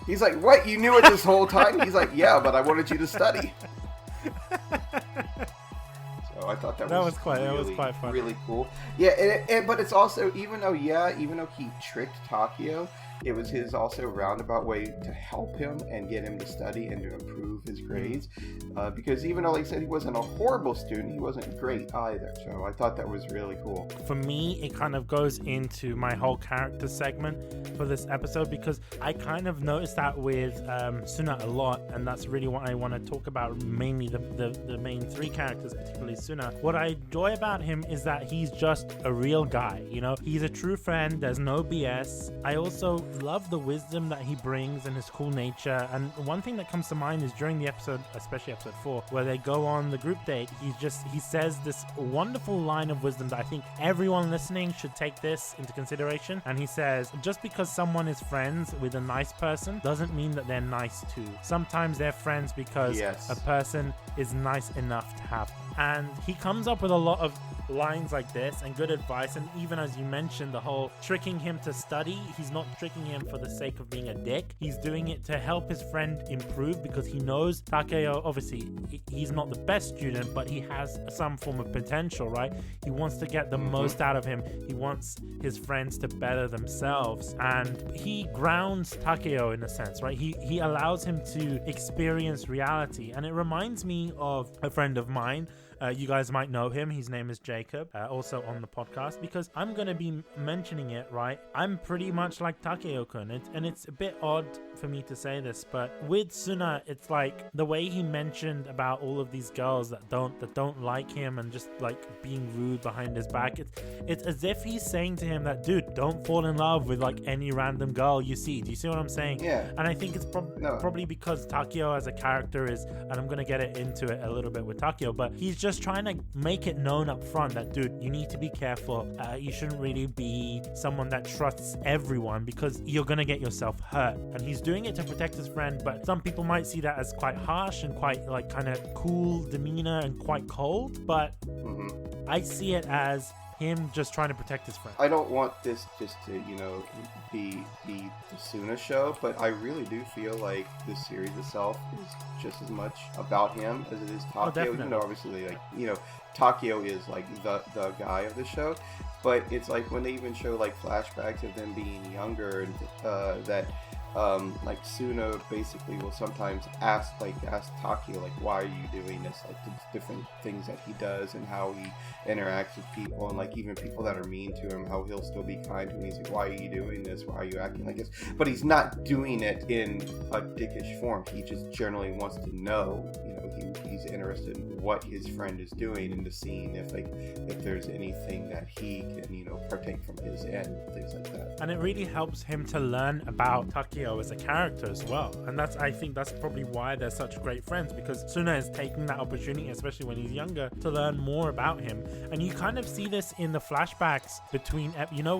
He's like, what? You knew it this whole time? He's like, yeah, but I wanted you to study. I thought that was quite fun. Really cool. Yeah, but it's also, even though he tricked Takeo, it was his also roundabout way to help him and get him to study and to improve his grades. Because even though, like I said, he wasn't a horrible student, he wasn't great either. So I thought that was really cool. For me, it kind of goes into my whole character segment for this episode, because I kind of noticed that with Suna a lot, and that's really what I want to talk about, mainly the main three characters, particularly Suna. What I enjoy about him is that he's just a real guy, you know? He's a true friend, there's no BS. I also love the wisdom that he brings and his cool nature, and one thing that comes to mind is during the episode, especially episode 4, where they go on the group date, he says this wonderful line of wisdom that I think everyone listening should take this into consideration. And he says, just because someone is friends with a nice person doesn't mean that they're nice too. Sometimes they're friends because a person is nice enough to have them. And he comes up with a lot of lines like this and good advice, and even as you mentioned, the whole tricking him to study, he's not tricking him for the sake of being a dick. He's doing it to help his friend improve, because he knows Takeo, obviously he's not the best student, but he has some form of potential, right? He wants to get the most out of him. He wants his friends to better themselves, and he grounds Takeo in a sense, right? He allows him to experience reality. And it reminds me of a friend of mine. You guys might know him. His name is Jacob, also on the podcast, because I'm going to be mentioning it, right? I'm pretty much like Takeo-kun, and it's a bit odd for me to say this, but with Suna, it's like the way he mentioned about all of these girls that don't like him and just like being rude behind his back. It's as if he's saying to him that, dude, don't fall in love with like any random girl you see. Do you see what I'm saying? Yeah. And I think it's probably because Takeo as a character is, and I'm going to get into it a little bit with Takeo, but he's just trying to make it known up front that, dude, you need to be careful. You shouldn't really be someone that trusts everyone, because you're gonna get yourself hurt. And he's doing it to protect his friend, but some people might see that as quite harsh and quite like kind of cool demeanor and quite cold, but I see it as him just trying to protect his friend. I don't want this just to, you know, be the Suna show, but I really do feel like this series itself is just as much about him as it is Takeo. You know, obviously, like, you know, Takeo is like the guy of the show, but it's like when they even show like flashbacks of them being younger, and that like Suna basically will sometimes ask Takeo, like, why are you doing this? Like the different things that he does and how he interacts with people, and like even people that are mean to him, how he'll still be kind to him. He's like, why are you doing this? Why are you acting like this? But he's not doing it in a dickish form. He just generally wants to know, he's interested in what his friend is doing and to seeing if there's anything that he can, partake from his end, things like that. And it really helps him to learn about Takeo as a character as well. And I think that's probably why they're such great friends, because Suna is taking that opportunity, especially when he's younger, to learn more about him. And you kind of see this in the flashbacks between,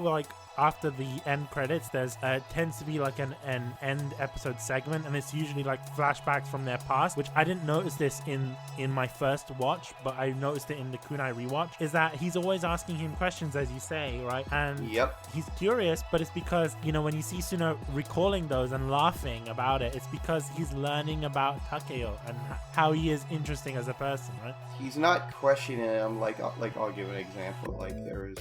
like after the end credits, there's tends to be like an end episode segment, and it's usually like flashbacks from their past, which I didn't notice this in my first watch, but I noticed it in the Kunai rewatch, is that he's always asking him questions, as you say, right? And he's curious, but it's because, when you see Suna recalling those and laughing about it, it's because he's learning about Takeo and how he is interesting as a person, right? He's not questioning him. Like I'll give an example. Like there was,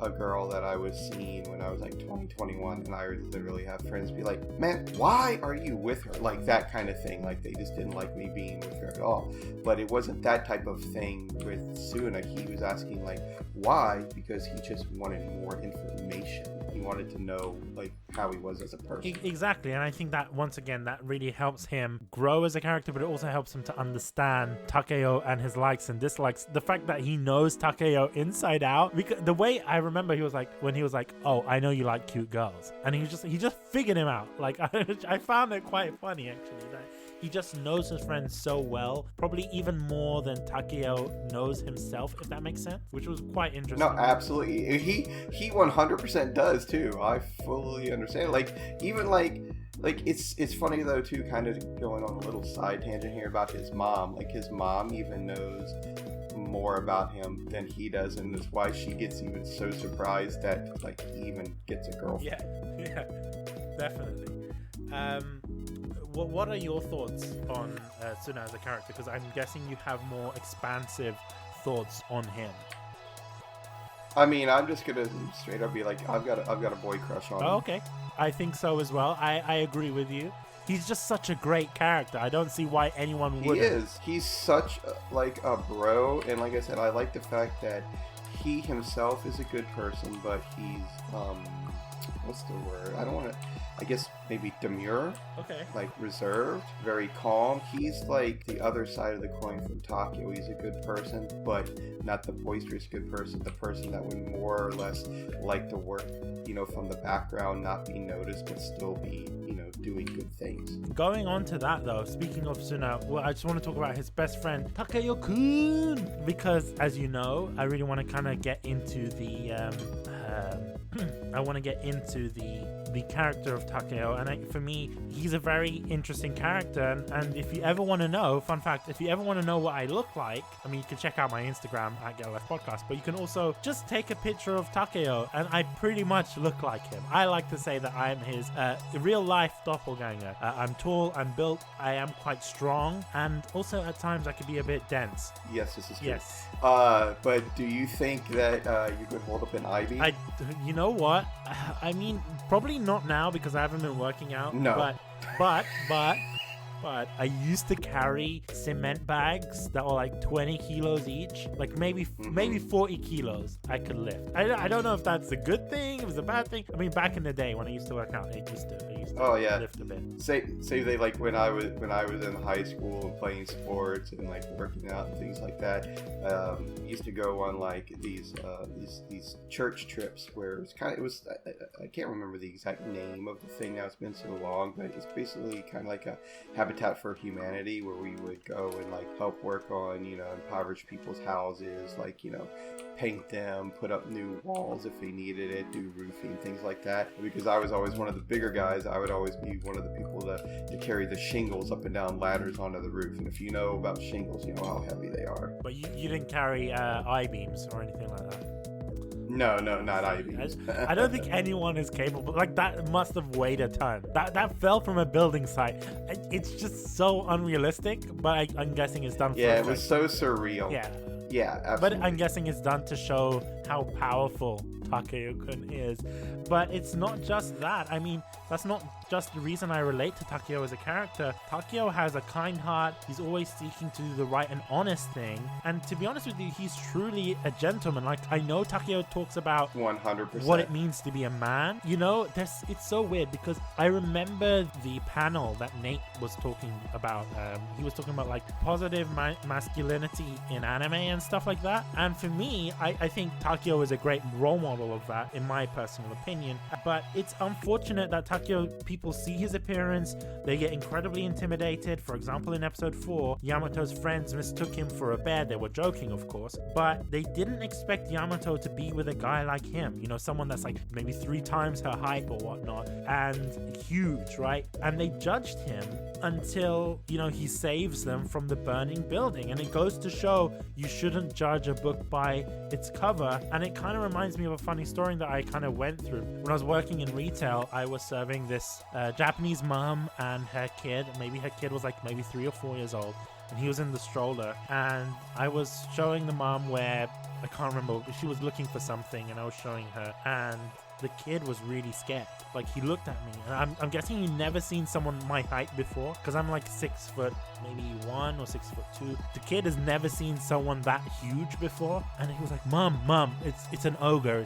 a girl that I was seeing when I was like 20, 21, and I would literally have friends be like, man, why are you with her? Like that kind of thing. Like they just didn't like me being with her at all. But it wasn't that type of thing with Suna. He was asking like, why? Because he just wanted more information. He wanted to know like how he was as a person. Exactly. And I think that once again, that really helps him grow as a character, but it also helps him to understand Takeo and his likes and dislikes. The fact that he knows Takeo inside out, because the way I remember he was like, when he was like, oh, I know you like cute girls, and he just figured him out. Like I found it quite funny actually, that he just knows his friends so well, probably even more than Takeo knows himself, if that makes sense, which was quite interesting. No, absolutely. He 100% does too. I fully understand. Like even like it's funny though too, kind of going on a little side tangent here about his mom. Like his mom even knows more about him than he does, and that's why she gets even so surprised that like he even gets a girlfriend. Yeah, definitely. What are your thoughts on Suna as a character? Because I'm guessing you have more expansive thoughts on him. I mean, I'm just gonna straight up be like, I've got a boy crush on him. Okay, I think so as well. I agree with you. He's just such a great character. I don't see why anyone wouldn't. He is. He's such like a bro, and like I said, I like the fact that he himself is a good person, but he's what's the word? I don't want to. I guess maybe demure. Okay. Like reserved, very calm. He's like the other side of the coin from Takeo. He's a good person, but not the boisterous good person. The person that would more or less like to work, from the background, not be noticed, but still be, doing good things. Going on to that though, speaking of Suna, well, I just want to talk about his best friend, Takeo-kun, because as you know, I really want to kind of get into the the character of Takeo, and for me, he's a very interesting character. And if you ever want to know, fun fact, if you ever want to know what I look like, I mean, you can check out my Instagram at Get Left Podcast, but you can also just take a picture of Takeo, and I pretty much look like him. I like to say that I am his real life doppelganger. I'm tall, I'm built, I am quite strong, and also at times I can be a bit dense. Yes, this is true. Yes. But do you think that you could hold up an Ivy? You know what? I mean, probably not now because I haven't been working out. No. But I used to carry cement bags that were like 20 kilos each, like maybe 40 kilos I could lift. I don't know if that's a good thing, it was a bad thing. I mean, back in the day when I used to work out, I used to lift a bit. Say they like when I was in high school and playing sports and like working out and things like that. Used to go on like these church trips where I can't remember the exact name of the thing now. It's been so long, but it's basically kind of like a Habitat for Humanity, where we would go and like help work on impoverished people's houses, like paint them, put up new walls if they needed it, do roofing, things like that. Because I was always one of the bigger guys, I would always be one of the people to carry the shingles up and down ladders onto the roof. And if you know about shingles, you know how heavy they are. But you didn't carry I-beams or anything like that? No, not I-beams. I don't think anyone is capable. Like, that must have weighed a ton. That fell from a building site. It's just so unrealistic, but I'm guessing it's done for it was so surreal. Yeah. Yeah, absolutely. But I'm guessing it's done to show how powerful Takeo-kun is. But it's not just that. I mean, that's not just the reason I relate to Takeo as a character. Takeo has a kind heart. He's always seeking to do the right and honest thing. And to be honest with you, he's truly a gentleman. Like, I know Takeo talks about 100% what it means to be a man. You know, it's so weird because I remember the panel that Nate was talking about. He was talking about like positive masculinity in anime and stuff like that. And for me, I think Takeo is a great role model of that, in my personal opinion. But it's unfortunate that Takeo, people see his appearance, they get incredibly intimidated. For example, in episode 4, Yamato's friends mistook him for a bear. They were joking, of course, but they didn't expect Yamato to be with a guy like him, you know, someone that's like maybe 3 times her height or whatnot, and huge, right? And they judged him until, you know, he saves them from the burning building. And it goes to show you shouldn't judge a book by its cover. And it kind of reminds me of a funny story that I kind of went through. When I was working in retail, I was serving this Japanese mom and her kid. Maybe her kid was like maybe 3 or 4 years old, and he was in the stroller, and I was showing the mom where, I can't remember, she was looking for something, and I was showing her, and the kid was really scared. Like, he looked at me, and I'm guessing you've never seen someone my height before, because I'm like 6 foot maybe 1 or 6 foot 2. The kid has never seen someone that huge before, and he was like, mom, it's an ogre,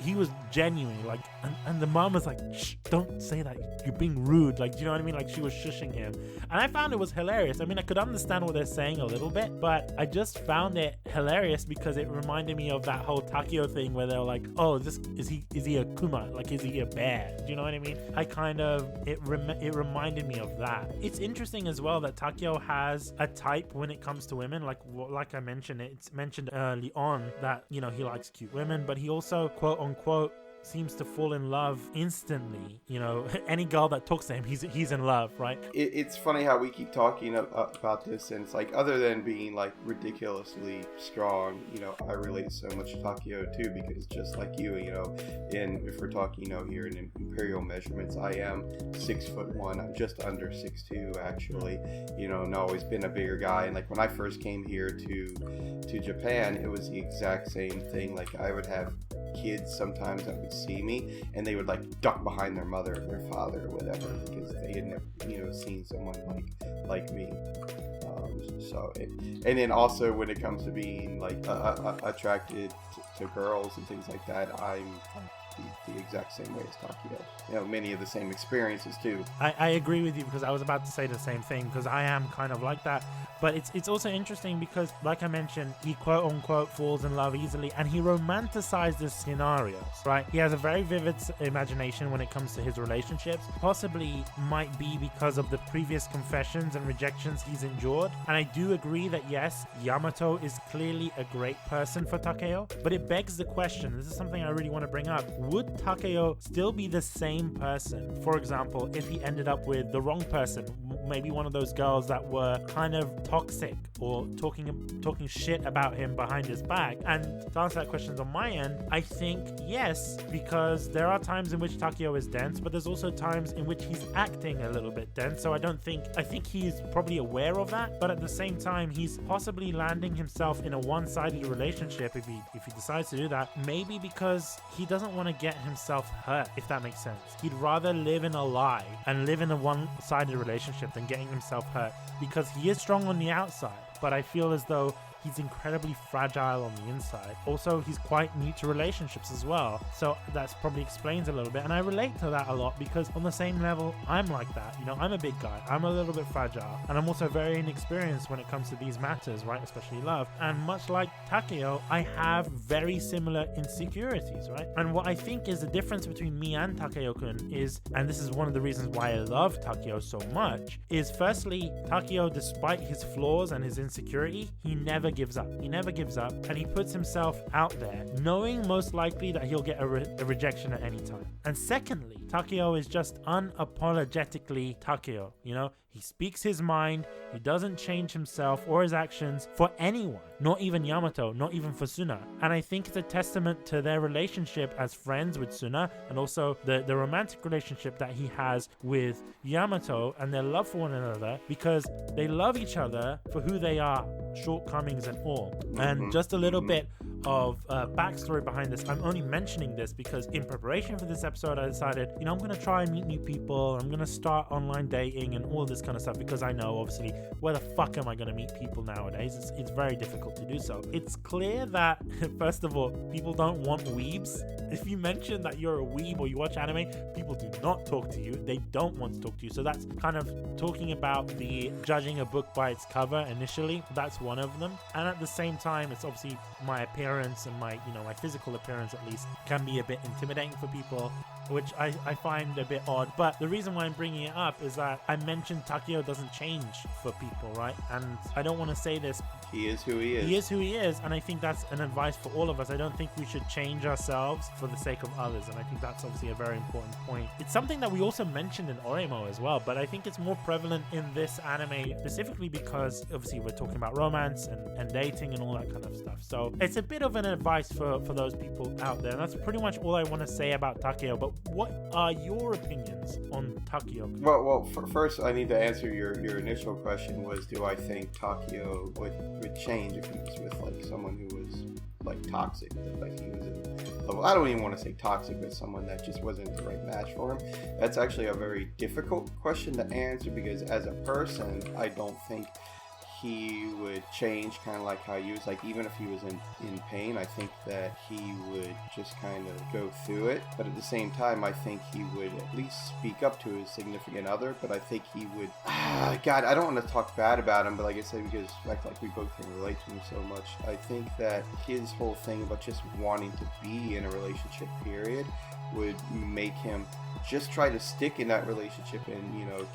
he was genuinely like, and the mom was like, shh, don't say that, you're being rude, like, do you know what I mean? Like, she was shushing him, and I found it was hilarious. I mean, I could understand what they're saying a little bit, but I just found it hilarious because it reminded me of that whole Takeo thing where they're like, oh, is he a kuma, like, is he a bear, do you know what I mean? It reminded me of that. It's interesting as well that Takeo has a type when it comes to women. Like I mentioned, it's mentioned early on that, you know, he likes cute women, but he also, quote unquote, seems to fall in love instantly. You know, any girl that talks to him, he's in love, right? It's funny how we keep talking about this, and it's like, other than being like ridiculously strong, you know, I relate so much to Takeo too, because just like you know, and if we're talking, you know, here in imperial measurements, I am 6'1". I'm just under 6'2", actually, you know, and always been a bigger guy. And like when I first came here to Japan, it was the exact same thing. Like, I would have kids sometimes that would see me and they would like duck behind their mother or their father or whatever, because they had never, you know, seen someone like me. And then also when it comes to being like attracted to girls and things like that, I'm the exact same way as Takeo. You know, many of the same experiences too. I agree with you, because I was about to say the same thing, because I am kind of like that. But it's also interesting because, like I mentioned, he quote unquote falls in love easily, and he romanticizes scenarios, right? He has a very vivid imagination when it comes to his relationships. Possibly might be because of the previous confessions and rejections he's endured. And I do agree that yes, Yamato is clearly a great person for Takeo, but it begs the question, this is something I really want to bring up, would Takeo still be the same person, for example, if he ended up with the wrong person, maybe one of those girls that were kind of toxic or talking shit about him behind his back? And to answer that question on my end, I think yes, because there are times in which Takeo is dense, but there's also times in which he's acting a little bit dense. So I think he's probably aware of that, but at the same time, he's possibly landing himself in a one-sided relationship if he decides to do that, maybe because he doesn't want to get himself hurt, if that makes sense. He'd rather live in a lie and live in a one-sided relationship than getting himself hurt, because he is strong on the outside, but I feel as though he's incredibly fragile on the inside. Also, he's quite new to relationships as well, so that's probably explains a little bit, and I relate to that a lot because on the same level, I'm like that. You know, I'm a big guy, I'm a little bit fragile, and I'm also very inexperienced when it comes to these matters, right? Especially love. And much like Takeo, I have very similar insecurities, right? And what I think is the difference between me and Takeo-kun is, and this is one of the reasons why I love Takeo so much, is firstly, Takeo, despite his flaws and his insecurity, he never gives up, and he puts himself out there knowing most likely that he'll get a rejection at any time. And secondly, Takeo is just unapologetically Takeo. You know, he speaks his mind, he doesn't change himself or his actions for anyone, not even Yamato, not even for Suna. And I think it's a testament to their relationship as friends with Suna, and also the romantic relationship that he has with Yamato and their love for one another, because they love each other for who they are, shortcomings and all. And just a little bit of backstory behind this. I'm only mentioning this because in preparation for this episode, I decided, I'm going to try and meet new people. I'm going to start online dating and all this kind of stuff because I know, obviously, where the fuck am I going to meet people nowadays? It's very difficult to do so. It's clear that, first of all, people don't want weebs. If you mention that you're a weeb or you watch anime, people do not talk to you. They don't want to talk to you. So that's kind of talking about the judging a book by its cover initially. That's one of them. And at the same time, it's obviously my appearance and my physical appearance at least can be a bit intimidating for people, which I find a bit odd. But the reason why I'm bringing it up is that I mentioned Takeo doesn't change for people, right? And I don't want to say this. He is who he is. He is who he is, and I think that's an advice for all of us. I don't think we should change ourselves for the sake of others, and I think that's obviously a very important point. It's something that we also mentioned in Oremo as well, but I think it's more prevalent in this anime specifically because obviously we're talking about romance and dating and all that kind of stuff. So it's a bit of an advice for those people out there, and that's pretty much all I want to say about Takeo. But what are your opinions on Takeo? Well, first I need to answer your initial question was, do I think Takeo would change if he was with like someone who was like toxic, like he was in level, I don't even want to say toxic, but someone that just wasn't the right match for him? That's actually a very difficult question to answer because as a person, I don't think he would change, kind of like how he was, like even if he was in pain, I think that he would just kind of go through it. But at the same time, I think he would at least speak up to his significant other. But I think he would, God, I don't want to talk bad about him, but like I said, because like we both can relate to him so much, I think that his whole thing about just wanting to be in a relationship period would make him just try to stick in that relationship and,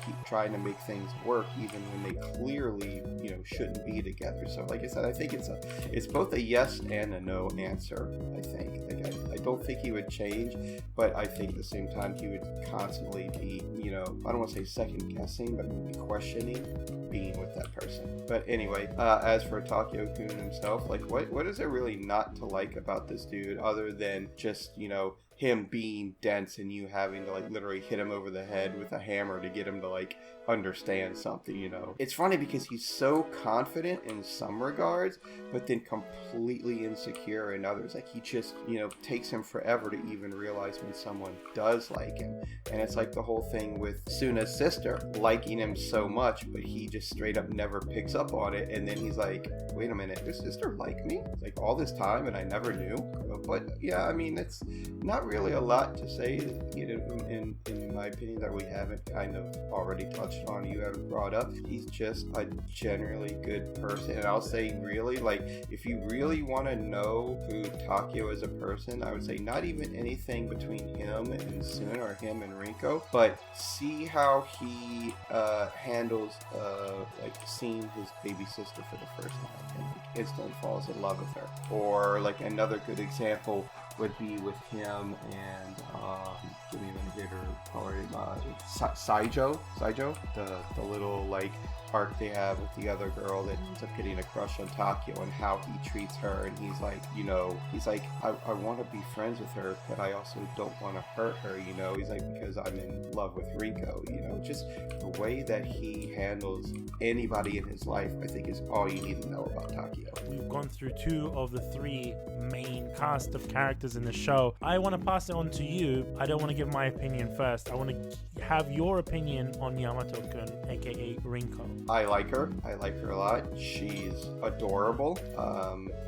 keep trying to make things work even when they clearly, shouldn't be together. So like I said, I think it's both a yes and a no answer, I think. Like I don't think he would change, but I think at the same time he would constantly be, I don't want to say second guessing, but maybe questioning being with that person. But anyway, as for Takeo-kun himself, like what is there really not to like about this dude other than just, him being dense and you having to like literally hit him over the head with a hammer to get him to like understand something, It's funny because he's so confident in some regards, but then completely insecure in others. Like he just, takes him forever to even realize when someone does like him. And it's like the whole thing with Suna's sister liking him so much, but he just straight up never picks up on it. And then he's like, wait a minute, your sister liked me? It's like all this time and I never knew. But yeah, I mean, it's not really a lot to say, in my opinion, that we haven't kind of already touched on, you haven't brought up. He's just a generally good person. And I'll say really, like, if you really want to know who Takeo is a person, I would say not even anything between him and Sun or him and Rinko, but see how he handles like seeing his baby sister for the first time and like, instantly falls in love with her. Or like another good example would be with him and give me a minute to call her Saijo, the little like arc they have with the other girl that ends up getting a crush on Takeo and how he treats her. And he's like, I want to be friends with her, but I also don't want to hurt her, He's like, because I'm in love with Rinko, just the way that he handles anybody in his life, I think is all you need to know about Takeo. We've gone through 2 of the 3 main cast of characters in the show. I want to pass it on to you. I don't want to give my opinion first. I want to have your opinion on Yamato-kun, aka Rinko. I like her a lot. She's adorable.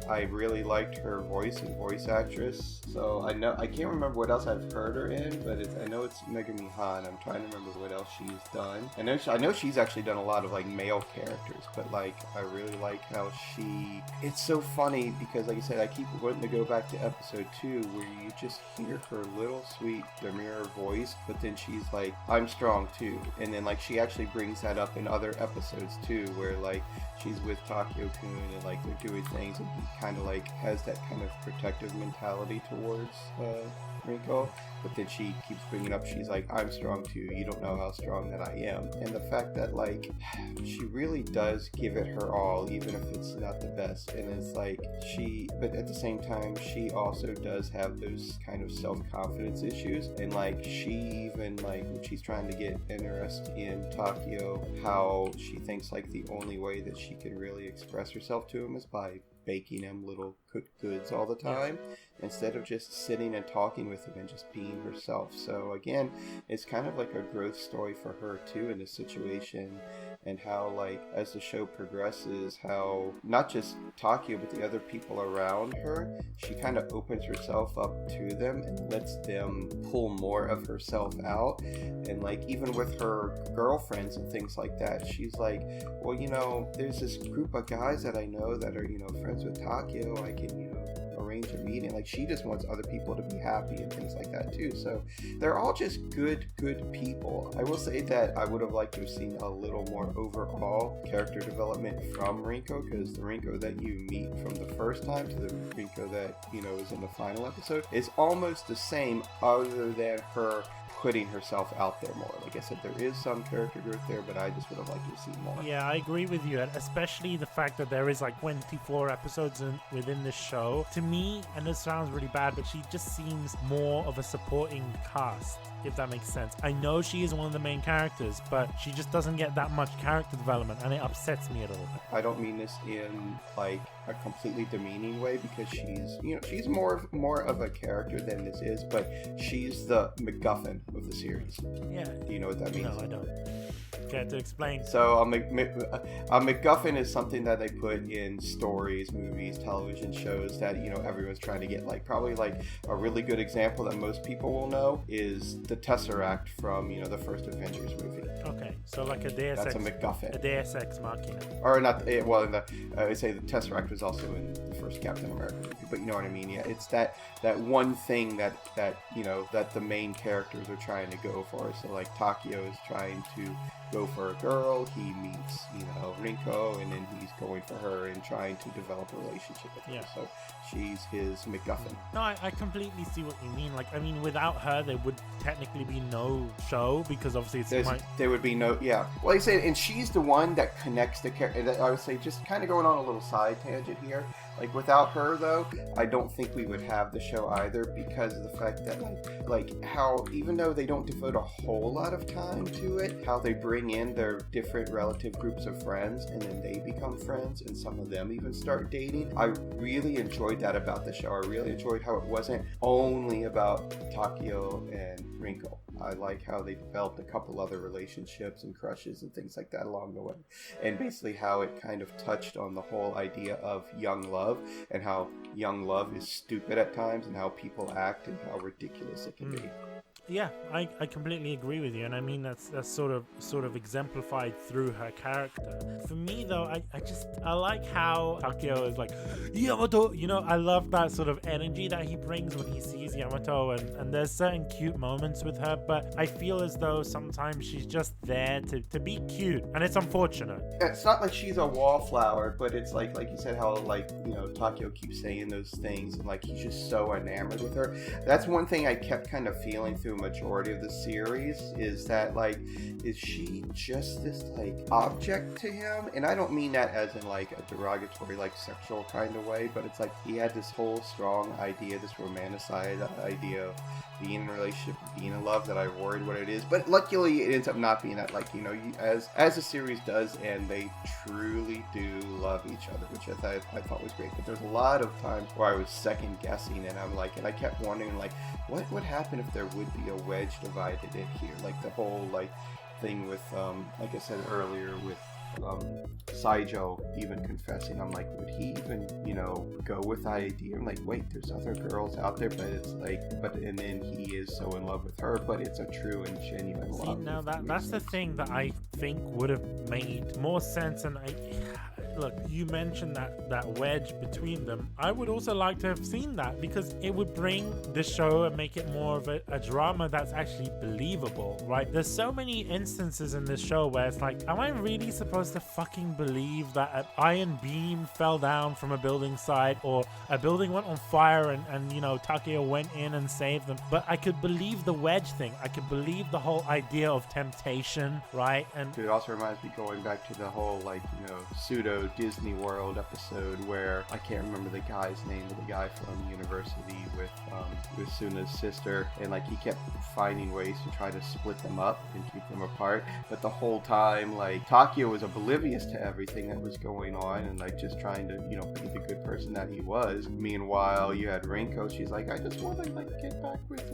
I really liked her voice and voice actress. So I can't remember what else I've heard her in, but I know it's Megami Han. I'm trying to remember what else she's done. I know she's actually done a lot of like male characters, but like I really like how it's so funny because like I said, I keep wanting to go back to episode 2 where you just hear her little sweet demure voice, but then she's like, I'm strong too. And then like she actually brings that up in other episodes too, where like she's with Takeo-kun and like they're doing things and he kind of like has that kind of protective mentality towards Rinko, but then she keeps bringing up, she's like, I'm strong too, you don't know how strong that I am. And the fact that like she really does give it her all, even if it's not the best. And it's like but at the same time she also does have those kind of self-confidence issues. And like she even like when she's trying to get interest in Takeo, how she thinks like the only way that she can really express herself to him is by baking him little cooked goods all the time, instead of just sitting and talking with him and just being herself. So again, it's kind of like a growth story for her too in this situation, and how, like, as the show progresses, how not just Takeo but the other people around her, she kind of opens herself up to them and lets them pull more of herself out. And like, even with her girlfriends and things like that, she's like, well, you know, there's this group of guys that I know that are, you know, friends with Takeo. I can, you know, arrange a meeting. Like, she just wants other people to be happy and things like that too. So they're all just good people. I will say that I would have liked to have seen a little more overall character development from Rinko, because the Rinko that you meet from the first time to the Rinko that, you know, is in the final episode is almost the same, other than her putting herself out there more. Like I said, there is some character growth there, but I just would have liked to see more. Yeah, I agree with you, and especially the fact that there is like 24 episodes within this show. To me, and this sounds really bad, but she just seems more of a supporting cast, if that makes sense. I know she is one of the main characters, but she just doesn't get that much character development, and it upsets me a little bit. I don't mean this in like a completely demeaning way, because she's, you know, she's more of a character than this is, but she's the MacGuffin of the series. Yeah. Do you know what that means? No, I don't. Care to explain? So a MacGuffin is something that they put in stories, movies, television shows that, you know, everyone's trying to get. Like, probably like a really good example that most people will know is the Tesseract from, you know, the first Avengers movie. Okay, so like a Deus That's Ex. a MacGuffin. A Deus Ex Machina. Or not, well, I say the Tesseract was also in the first Captain America movie, but you know what I mean? Yeah, it's that one thing that you know, that the main characters are trying to go for. So like, Takeo is trying to go for a girl, he meets, you know, Rinko, and then he's going for her and trying to develop a relationship with her. So she's his MacGuffin. No, I completely see what you mean. Like, I mean, without her, there would technically be no show, because obviously there would be no, well, I say, and she's the one that connects the character. I would say, just kind of going on a little side tangent here, like, without her though, I don't think we would have the show either, because of the fact that like how, even though they don't devote a whole lot of time to it, how they bring in their different relative groups of friends, and then they become friends, and some of them even start dating. I really enjoyed that about the show. I really enjoyed how it wasn't only about Takeo and Rinko. I like how they developed a couple other relationships and crushes and things like that along the way. And basically how it kind of touched on the whole idea of young love, and how young love is stupid at times, and how people act, and how ridiculous it can be. Yeah, I completely agree with you, and I mean that's sort of exemplified through her character. For me though, I like how Takeo is like, Yamato, you know, I love that sort of energy that he brings when he sees Yamato, and there's certain cute moments with her, but I feel as though sometimes she's just there to be cute, and it's unfortunate. It's not like she's a wallflower, but it's like you said, how, like, you know, Takeo keeps saying those things, and like he's just so enamored with her. That's one thing I kept kind of feeling through majority of the series, is that, like, is she just this like object to him? And I don't mean that as in like a derogatory, like sexual kind of way, but it's like he had this whole strong idea, this romanticized idea of being in a relationship, being in love, that I worried what it is. But luckily it ends up not being that. Like, you know, as the series does, and they truly do love each other, which I thought was great. But there's a lot of times where I was second guessing, and I'm like, and I kept wondering, like, what would happen if there would be a wedge divided in here? Like the whole like thing with like I said earlier, with Saijo even confessing, I'm like, would he even, you know, go with the idea? I'm like, wait, there's other girls out there, but it's like, and then he is so in love with her, but it's a true and genuine love. See, now that's the thing that I think would have made more sense, and look, you mentioned that wedge between them. I would also like to have seen that, because it would bring the show and make it more of a drama that's actually believable, right? There's so many instances in this show where it's like, am I really supposed to fucking believe that an iron beam fell down from a building site, or a building went on fire and you know, Takeo went in and saved them? But I could believe the wedge thing. I could believe the whole idea of temptation, right? And it also reminds me, going back to the whole, like, you know, pseudo Disney World episode where I can't remember the guy's name, but the guy from university with Suna's sister, and like he kept finding ways to try to split them up and keep them apart, but the whole time like Takeo was oblivious to everything that was going on and like just trying to, you know, be the good person that he was. Meanwhile, you had Rinko, she's like, I just want to like get back with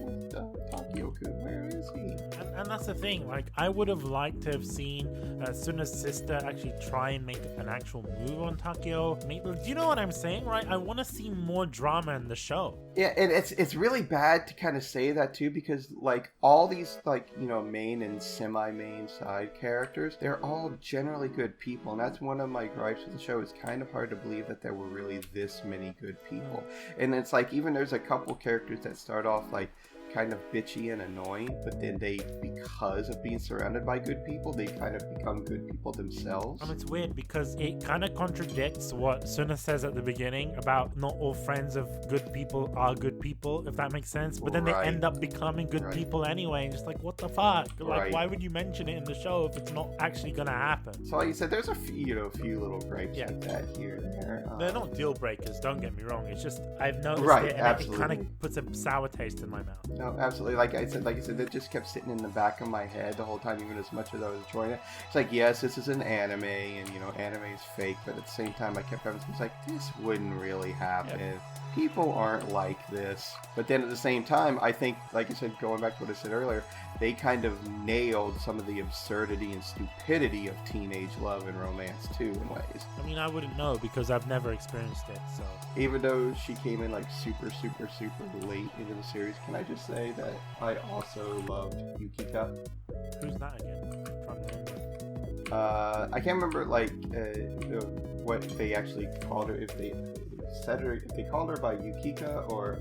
Takeo-kun, where is he? And that's the thing, like I would have liked to have seen Suna's sister actually try and make an actual move on Takeo. Do you know what I'm saying, right? I want to see more drama in the show. Yeah, and it's really bad to kind of say that too, because like all these like, you know, main and semi-main side characters, they're all generally good people, and that's one of my gripes with the show. It's kind of hard to believe that there were really this many good people. And it's like, even there's a couple characters that start off like kind of bitchy and annoying, but then they, because of being surrounded by good people, they kind of become good people themselves. It's weird because it kind of contradicts what Suna says at the beginning about not all friends of good people are good people, if that makes sense. But then they end up becoming good people anyway, and just like, what the fuck? Like, why would you mention it in the show if it's not actually gonna happen? So like you said, there's a few little gripes like that here and there. They're not deal breakers, don't get me wrong. It's just I've noticed it, and it kind of puts a sour taste in my mouth. No, absolutely. Like I said, it just kept sitting in the back of my head the whole time, even as much as I was enjoying it. It's like, yes, this is an anime, and you know, anime is fake, but at the same time, I kept having to like, this wouldn't really happen. Yep. People aren't like this. But then at the same time, I think, like you said, going back to what I said earlier, they kind of nailed some of the absurdity and stupidity of teenage love and romance too, in ways. I mean, I wouldn't know because I've never experienced it, so. Even though she came in like super late into the series, can I just say that I also loved Yukika? Who's that again? I can't remember like what they actually called her, if they called her by Yukika or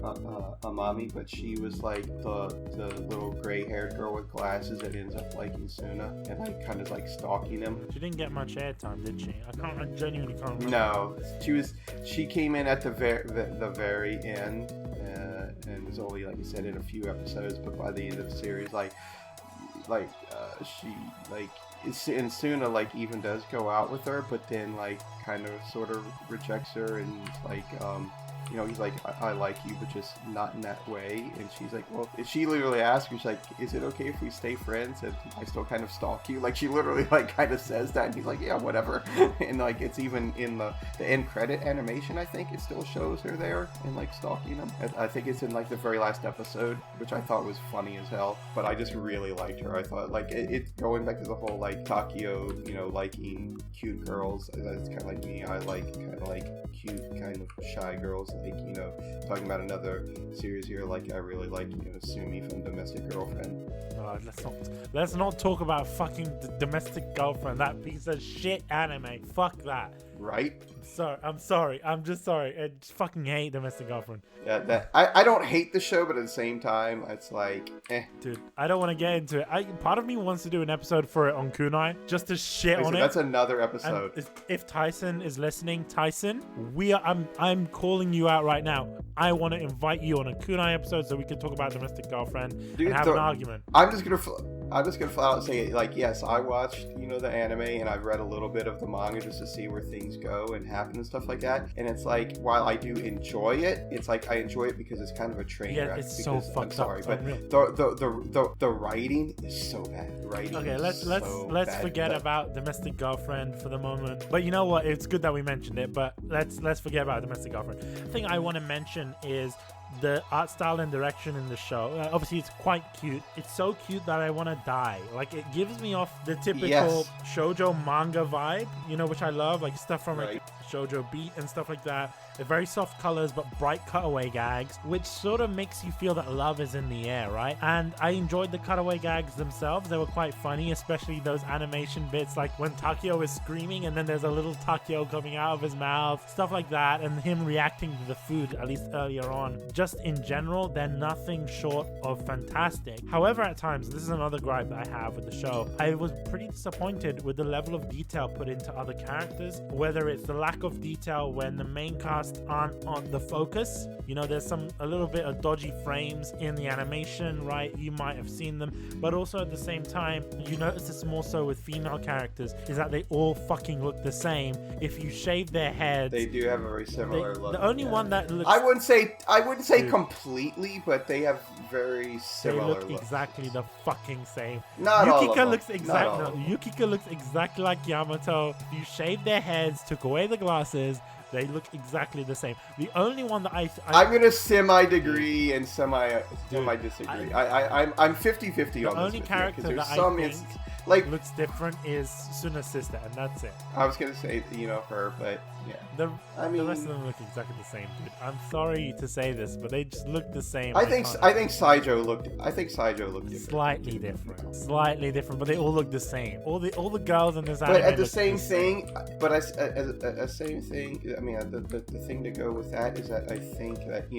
Amami, but she was like the little gray-haired girl with glasses that ends up liking Suna and like kind of like stalking him. She didn't get much airtime, did she? I genuinely can't remember. No, she came in at the very end and was only, like you said, in a few episodes, but by the end of the series, and Suna like even does go out with her, but then like kind of sort of rejects her, and like you know, he's like, I like you, but just not in that way. And she's like, well, she literally asks her, she's like, is it okay if we stay friends and I still kind of stalk you? Like, she literally like kind of says that, and he's like, yeah, whatever. And like, it's even in the end credit animation, I think it still shows her there and like stalking him. I think it's in like the very last episode, which I thought was funny as hell, but I just really liked her. I thought like it's going back to the whole like Takeo, you know, liking cute girls. That's kind of like me. I like kind of like cute, kind of shy girls. Like, you know, talking about another series here, like I really like, you know, Sumi from Domestic Girlfriend. Let's not talk about fucking Domestic Girlfriend, that piece of shit anime. Fuck that. Right? I'm sorry. I'm just sorry. I just fucking hate Domestic Girlfriend. Yeah, I don't hate the show, but at the same time, it's like, Dude, I don't want to get into it. Part of me wants to do an episode for it on Kunai, just to shit on it. That's another episode. And if Tyson is listening, Tyson, I'm calling you out right now. I want to invite you on a Kunai episode so we can talk about Domestic Girlfriend and have an argument. I'm just gonna flat out say, like, yes, I watched, you know, the anime, and I've read a little bit of the manga just to see where things go and happen and stuff like that. And it's like, while I do enjoy it, it's like I enjoy it because it's kind of a train wreck. It's so fucked up. But the writing is so bad. Okay, let's forget about Domestic Girlfriend for the moment. But you know what? It's good that we mentioned it. But let's forget about Domestic Girlfriend. The thing I want to mention is the art style and direction in the show. Obviously, it's quite cute. It's so cute that I want to die. Like, it gives me off the typical shojo manga vibe, you know, which I love, like stuff from like Shojo Beat and stuff like that. They're very soft colors but bright cutaway gags, which sort of makes you feel that love is in the air, right? And I enjoyed the cutaway gags themselves. They were quite funny, especially those animation bits, like when Takeo is screaming and then there's a little Takeo coming out of his mouth, stuff like that, and him reacting to the food, at least earlier on. Just in general, they're nothing short of fantastic. However, at times, this is another gripe that I have with the show, I was pretty disappointed with the level of detail put into other characters, whether it's the lack of detail when the main cast aren't on the focus. You know, there's a little bit of dodgy frames in the animation, right? You might have seen them, but also at the same time, you notice this more so with female characters, is that they all fucking look the same. If you shave their heads, they do have a very similar look. The only one that looks, I wouldn't say completely, but they have very similar. They look looks. Exactly the fucking same. Not all of Yukika them. looks Yukika looks exactly like Yamato. If you shave their heads, took away the glasses, they look exactly the same. The only one that I'm gonna semi-degree and semi-disagree. I'm 50-50 on this. The only character that I think looks different is Suna's sister, and that's it. I was gonna say, her, but yeah. The rest of them look exactly the same, dude. I'm sorry to say this, but they just look the same. I think Saijo looked different. Slightly different, but they all look the same. All the girls in this anime. But at the same thing, same thing. I mean, the thing to go with that is that I think that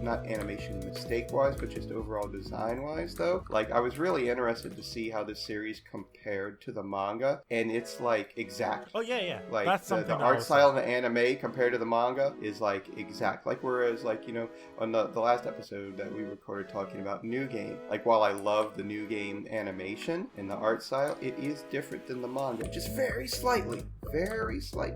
not animation mistake wise, but just overall design wise, though. Like, I was really interested to see how this series compared to the manga, and it's like exact. Oh yeah. Like that's something. The art style of the anime compared to the manga is like exact. Like, whereas on the last episode that we recorded talking about New Game, like, while I love the New Game animation and the art style, it is different than the manga, just very slight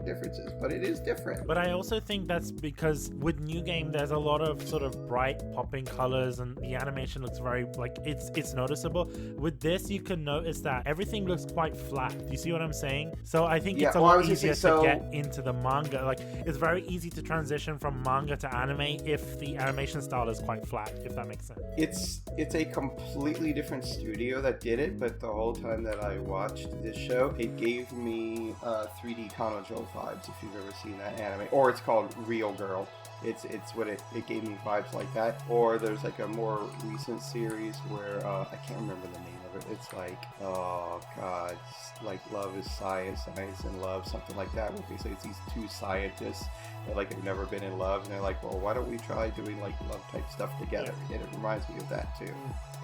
differences, but it is different. But I also think that's because with New Game there's a lot of sort of bright popping colors, and the animation looks very it's noticeable. With this, you can notice that everything looks quite flat. Do you see what I'm saying? So I think it's a lot easier to get into the manga. Like, it's very easy to transition from manga to anime if the animation style is quite flat, if that makes sense. It's a completely different studio that did it, but the whole time that I watched this show, it gave me 3D Kanojo vibes, if you've ever seen that anime. Or it's called Real Girl. It's what it gave me vibes like that. Or there's like a more recent series where I can't remember the name of it. It's like, oh god, like Love is Science, Science and Love, something like that. Where basically it's these two scientists that like have never been in love, and they're like, well, why don't we try doing like love type stuff together? And it reminds me of that too.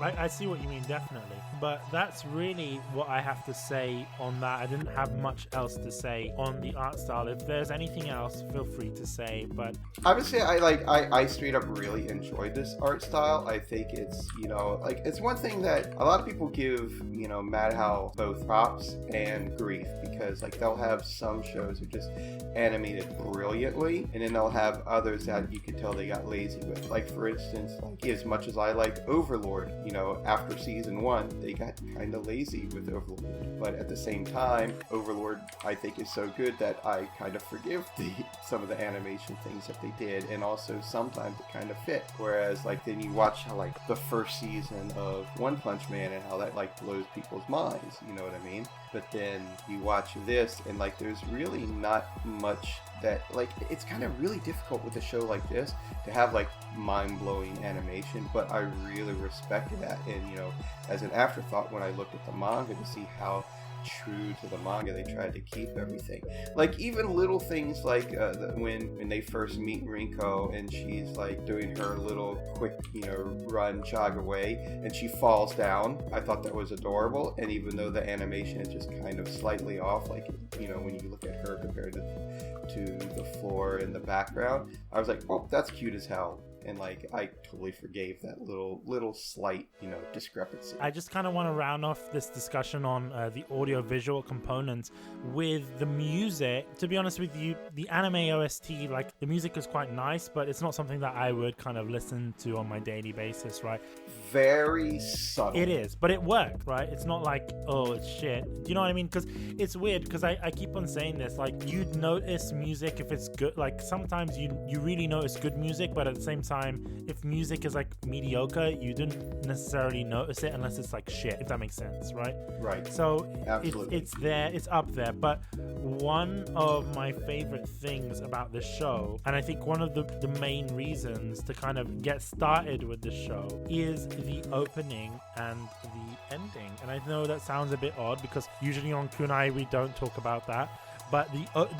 I see what you mean, definitely. But that's really what I have to say on that. I didn't have much else to say on the art style. If there's anything else, feel free to say. But obviously, I straight up really enjoyed this art style. I think it's, it's one thing that a lot of people give, Madhouse both props and grief, because like they'll have some shows that are just animated brilliantly, and then they'll have others that you can tell they got lazy with. Like, for instance, like, as much as I like Overlord, after season 1, they got kind of lazy with Overlord. But at the same time, Overlord, I think, is so good that I kind of forgive some of the animation things that they did, and also sometimes it kind of fit. Whereas, like, then you watch how, like, the first season of One Punch Man and how that, like, blows people's minds, you know what I mean? But then you watch this, and, like, there's really not much that, like, it's kind of really difficult with a show like this to have, like, mind-blowing animation, but I really respected that. And, as an afterthought, when I looked at the manga to see how true to the manga they tried to keep everything, like even little things like when they first meet Rinko and she's like doing her little quick run jog away and she falls down, I thought that was adorable. And even though the animation is just kind of slightly off, like when you look at her compared to the floor in the background, I was like, oh, that's cute as hell. And like, I totally forgave that little slight, discrepancy. I just kind of want to round off this discussion on the audio-visual components with the music. To be honest with you, the anime OST, like, the music is quite nice, but it's not something that I would kind of listen to on my daily basis, right? Very subtle. It is, but it worked, right? It's not like, oh, it's shit. Do you know what I mean? Because it's weird, because I keep on saying this, like, you'd notice music if it's good. Like, sometimes you really notice good music, but at the same time, if music is like mediocre, you didn't necessarily notice it unless it's like shit, if that makes sense, right? Right. So it's there, it's up there. But one of my favorite things about this show, and I think one of the main reasons to kind of get started with this show, is the opening and the ending. And I know that sounds a bit odd because usually on Kunai we don't talk about that. But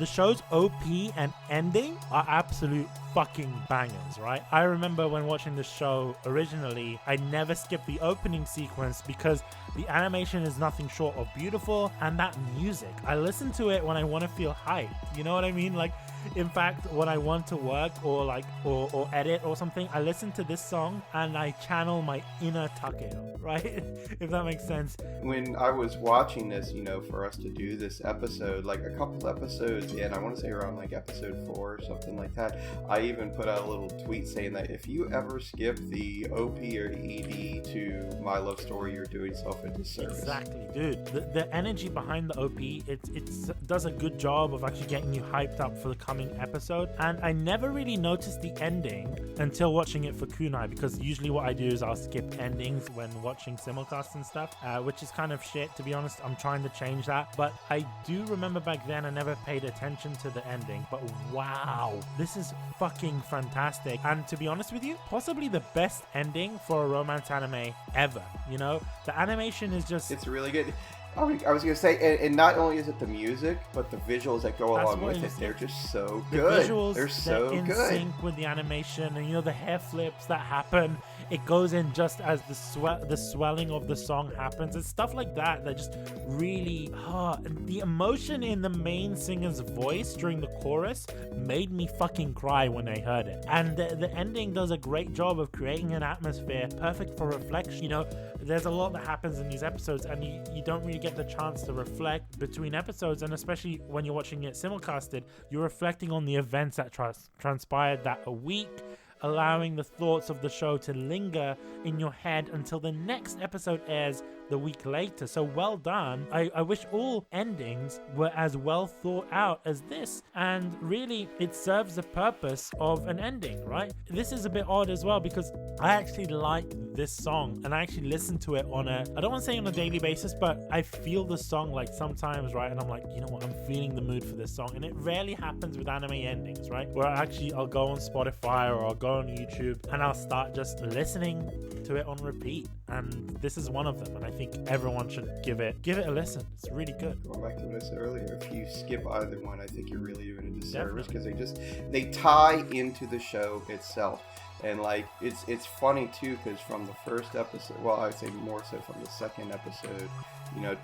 the show's OP and ending are absolute fucking bangers, right? I remember when watching the show originally, I never skipped the opening sequence because the animation is nothing short of beautiful, and that music, I listen to it when I want to feel hyped. You know what I mean? Like, in fact, when I want to work or edit or something, I listen to this song and I channel my inner Takeo, right? If that makes sense. When I was watching this, for us to do this episode, like a couple episodes in, I want to say around like episode 4 or something like that, I even put out a little tweet saying that if you ever skip the OP or ED to My Love Story, you're doing yourself a disservice. Exactly, dude. The energy behind the OP, it does a good job of actually getting you hyped up for the coming episode. And I never really noticed the ending until watching it for Kunai, because usually what I do is I'll skip endings when watching simulcasts and stuff, which is kind of shit, to be honest. I'm trying to change that, but I do remember back then I never paid attention to the ending. But wow, this is fucking fantastic. And to be honest with you, possibly the best ending for a romance anime ever. The animation is just, it's really good. I was gonna say, and not only is it the music, but the visuals that go along with it, they're just so good. The visuals, they're so in good. sync with the animation, and the hair flips that happen, it goes in just as the swelling of the song happens, and stuff like that just really, the emotion in the main singer's voice during the chorus made me fucking cry when I heard it. And the ending does a great job of creating an atmosphere perfect for reflection. There's a lot that happens in these episodes, and you don't really get the chance to reflect between episodes, and especially when you're watching it simulcasted, you're reflecting on the events that transpired that a week, allowing the thoughts of the show to linger in your head until the next episode airs the week later. So well done. I wish all endings were as well thought out as this, and really it serves the purpose of an ending, right? This is a bit odd as well because I actually like this song and I actually listen to it on I don't want to say on a daily basis, but I feel the song like sometimes, right? And I'm like, you know what, I'm feeling the mood for this song. And it rarely happens with anime endings, right? Where I'll go on Spotify or I'll go on YouTube and I'll start just listening to it on repeat, and this is one of them, and I think everyone should give it a listen. It's really good. Going back to what I said earlier, if you skip either one, I think you're really doing a disservice, because they tie into the show itself. And like it's funny too, because from the first episode, well, I'd say more so from the second episode,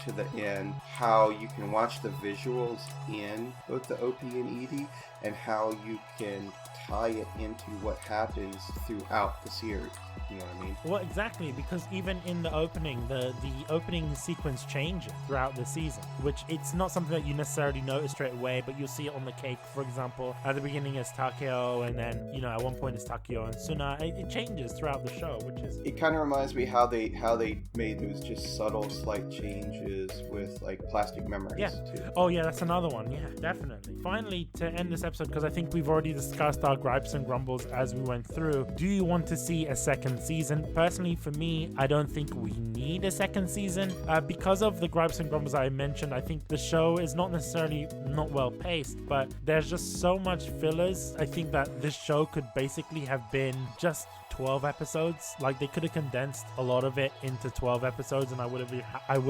to the end, how you can watch the visuals in both the OP and ED, and how you can tie it into what happens throughout the series. You know what I mean? Well, exactly, because even in the opening, the opening sequence changes throughout the season, which it's not something that you necessarily notice straight away, but you'll see it on the cake. For example, at the beginning it's Takeo, and then at one point it's Takeo and Suna. It changes throughout the show, which is, it kind of reminds me how they made those just subtle slight changes with like Plastic Memories. Yeah. Too. Oh yeah, that's another one. Yeah, definitely. Finally, to end this episode, because I think we've already discussed our gripes and grumbles as we went through, do you want to see a second season? Personally, for me, I don't think we need a second season because of the gripes and grumbles I mentioned. I think the show is not necessarily not well paced, but there's just so much fillers. I think that this show could basically have been just 12 episodes. Like, they could have condensed a lot of it into 12 episodes, and I would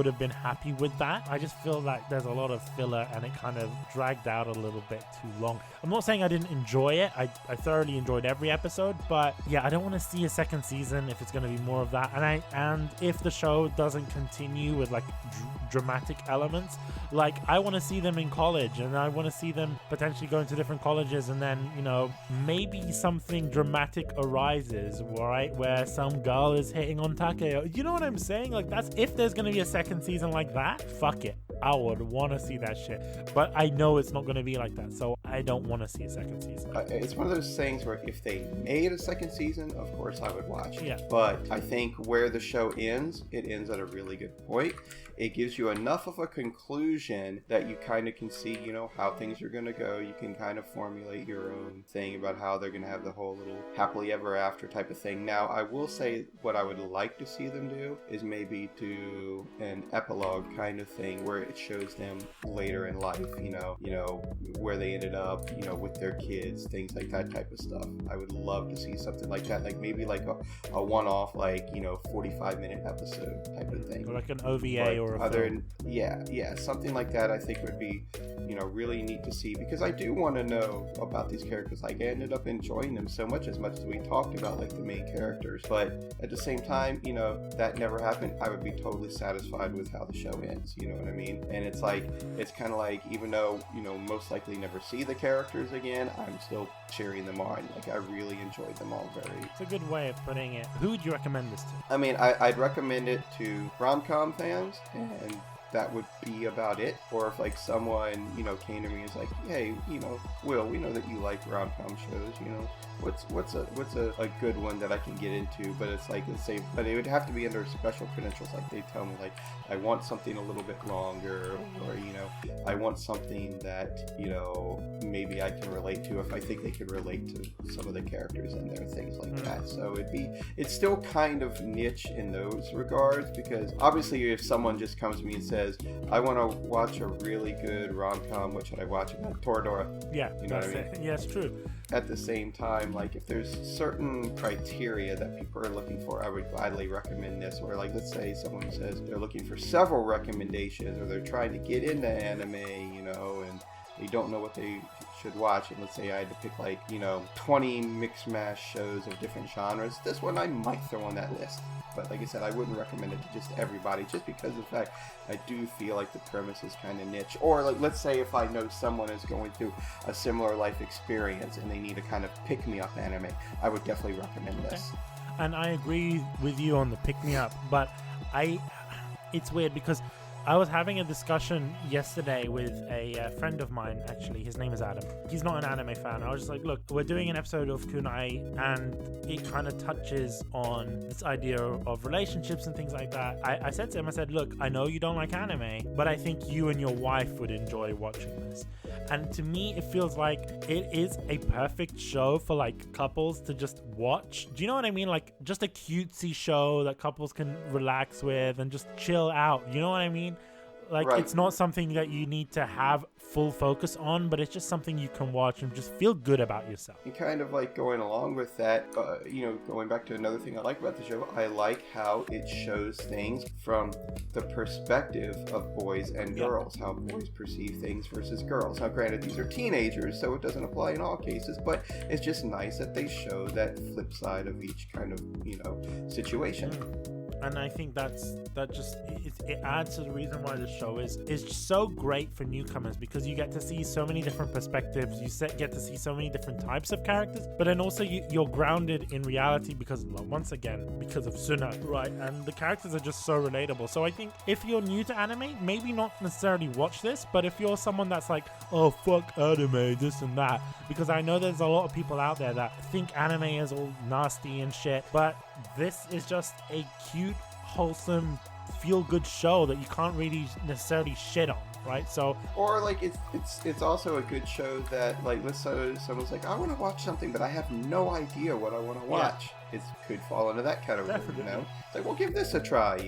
have been happy with that. I just feel like there's a lot of filler and it kind of dragged out a little bit too long. I'm not saying I didn't enjoy it. I thoroughly enjoyed every episode, but yeah, I don't want to see a second season if it's going to be more of that. And if the show doesn't continue with like dramatic elements, like I want to see them in college, and I want to see them potentially going to different colleges, and then maybe something dramatic arises, right, where some girl is hitting on Takeo. You know what I'm saying? Like, that's, if there's gonna be a second season like that, fuck it, I would want to see that shit. But I know it's not going to be like that, so I don't want to see a second season. It's one of those things where if they made a second season, of course I would watch. Yeah. But I think where the show ends, it ends at a really good point. It gives you enough of a conclusion that you kind of can see, how things are going to go. You can kind of formulate your own thing about how they're going to have the whole little happily ever after type of thing. Now, I will say what I would like to see them do is maybe do an epilogue kind of thing where it shows them later in life, where they ended up, with their kids, things like that type of stuff. I would love to see something like that, like maybe like a one-off, like 45-minute episode type of thing, or like an OVA or a film. Yeah, something like that. I think would be really neat to see, because I do want to know about these characters. Like, I ended up enjoying them so much as we talked about like the main characters, but at the same time, that never happened. I would be totally satisfied with how the show ends, you know what I mean? And it's kind of like, even though most likely never see the characters again, I'm still cheering them on. Like, I really enjoyed them all very. It's a good way of putting it. Who would you recommend this to? I mean, I'd recommend it to rom-com fans, and that would be about it. Or if like someone came to me and was like, hey, Will, we know that you like rom-com shows, what's a good one that I can get into? But it's like, let's say, but it would have to be under special credentials. Like, they tell me like, I want something a little bit longer, or I want something that maybe I can relate to, if I think they could relate to some of the characters in there, things like that. So it's still kind of niche in those regards, because obviously if someone just comes to me and says, I want to watch a really good rom-com, what should I watch? Toradora. Yeah, you know what I mean? Yeah, it's true. At the same time, like, if there's certain criteria that people are looking for, I would gladly recommend this. Or like, let's say someone says they're looking for several recommendations, or they're trying to get into anime, and they don't know what they should watch, and let's say I had to pick like 20 mixed mash shows of different genres, this one I might throw on that list. But like I said, I wouldn't recommend it to just everybody, just because of the fact I do feel like the premise is kind of niche. Or like, let's say if I know someone is going through a similar life experience and they need a kind of pick-me-up anime, I would definitely recommend this. And I agree with you on the pick-me-up, but it's weird because I was having a discussion yesterday with a friend of mine, actually. His name is Adam. He's not an anime fan. I was just like, look, we're doing an episode of Kunai, and it kind of touches on this idea of relationships and things like that. I said to him, I said, look, I know you don't like anime, but I think you and your wife would enjoy watching this. And to me, it feels like it is a perfect show for like couples to just watch. Do you know what I mean? Like, just a cutesy show that couples can relax with and just chill out. You know what I mean? Like, right. It's not something that you need to have full focus on, but it's just something you can watch and just feel good about yourself. And kind of like going along with that, going back to another thing I like about the show, I like how it shows things from the perspective of boys and girls, how boys perceive things versus girls. Now, granted, these are teenagers, so it doesn't apply in all cases, but it's just nice that they show that flip side of each kind of, situation. And I think that it adds to the reason why the show is so great for newcomers, because you get to see so many different perspectives, you get to see so many different types of characters, but then also you're grounded in reality because, once again, because of Suna, right? And the characters are just so relatable. So I think if you're new to anime, maybe not necessarily watch this, but if you're someone that's like, oh, fuck anime, this and that, because I know there's a lot of people out there that think anime is all nasty and shit, but this is just a cute, wholesome, feel-good show that you can't really necessarily shit on, right? So, or like it's also a good show that, like, let's say someone's like, I want to watch something, but I have no idea what I want to watch. Yeah. It could fall into that category, It's like, well, give this a try,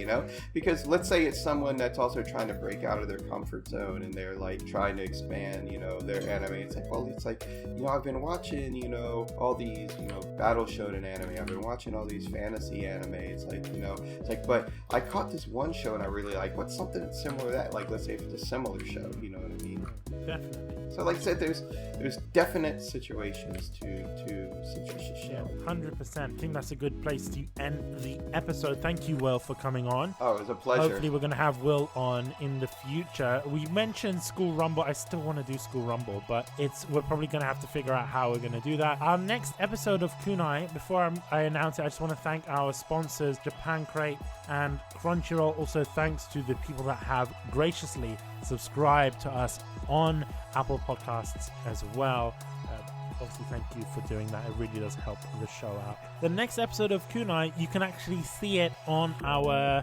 because let's say it's someone that's also trying to break out of their comfort zone and they're like trying to expand, their anime. It's like, I've been watching, all these, battle shonen anime. I've been watching all these fantasy anime. It's like, but I caught this one show and I really like, what's something similar to that? Like, let's say if it's a similar show, you know what I mean? Definitely. So like I said, there's definite situations to situation. Yeah, 100%. I think that's a good place to end the episode. Thank you, Will, for coming on. Oh, it was a pleasure. Hopefully we're going to have Will on in the future. We mentioned School Rumble. I still want to do School Rumble, but we're probably going to have to figure out how we're going to do that. Our next episode of Kunai, before I announce it, I just want to thank our sponsors, Japan Crate and Crunchyroll. Also, thanks to the people that have graciously subscribed to us on Apple Podcasts as well. Obviously, thank you for doing that. It really does help the show out. The next episode of Kunai, you can actually see it on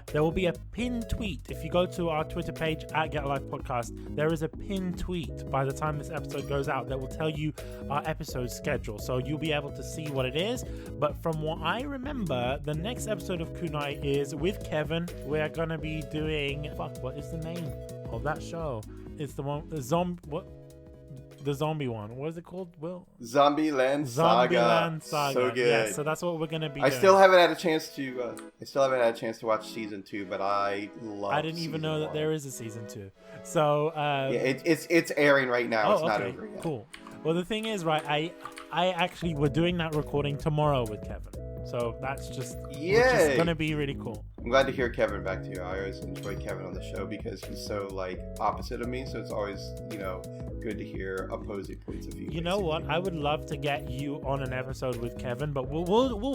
there will be a pinned tweet. If you go to our Twitter page at Get Alive Podcast, there is a pinned tweet by the time this episode goes out that will tell you our episode schedule. So you'll be able to see what it is. But from what I remember, the next episode of Kunai is with Kevin. We're going to be doing... what is the name? of that show. It's the one, the zombie one. What is it called, Will? Zombieland Saga. Zombieland Saga. So good. Yeah, so that's what we're gonna be doing. I still haven't had a chance to watch season 2, but I love. I didn't even know that there is a season 2. So yeah, it's airing right now. It's not over yet. Cool. Well, the thing is, right? I actually we're doing that recording tomorrow with Kevin. So that's just gonna be really cool. I'm glad to hear Kevin back to you. I always enjoy Kevin on the show because he's so like opposite of me. So it's always, good to hear opposing points of view. You know what? I would love to get you on an episode with Kevin, but we'll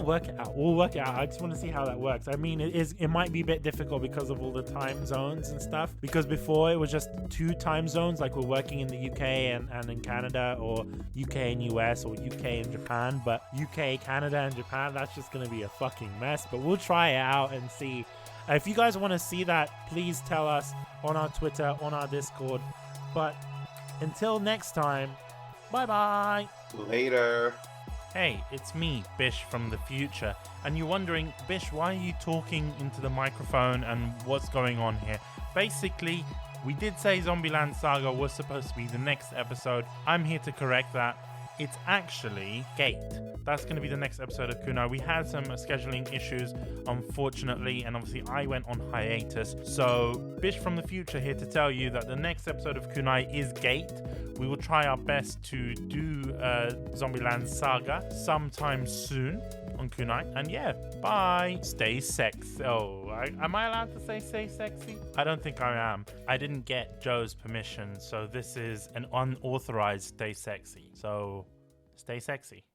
work it out. We'll work it out. I just want to see how that works. I mean, it might be a bit difficult because of all the time zones and stuff. Because before it was just 2 time zones, like we're working in the UK and in Canada, or UK and US, or UK and Japan. But UK, Canada, and Japan, that's just gonna be a fucking mess. But we'll try it out and see. If you guys want to see that, please tell us on our Twitter, on our Discord. But until next time, bye-bye. Later. Hey, it's me, Bish from the future. And you're wondering, Bish, why are you talking into the microphone and what's going on here? Basically, we did say Zombieland Saga was supposed to be the next episode. I'm here to correct that. It's actually Gate. That's going to be the next episode of Kunai. We had some scheduling issues, unfortunately, and obviously I went on hiatus. So, Bish from the future here to tell you that the next episode of Kunai is Gate. We will try our best to do Zombieland Saga sometime soon on Kunai. And yeah, bye. Stay sexy. Oh, am I allowed to say stay sexy? I don't think I am. I didn't get Joe's permission, so this is an unauthorized stay sexy. So, stay sexy.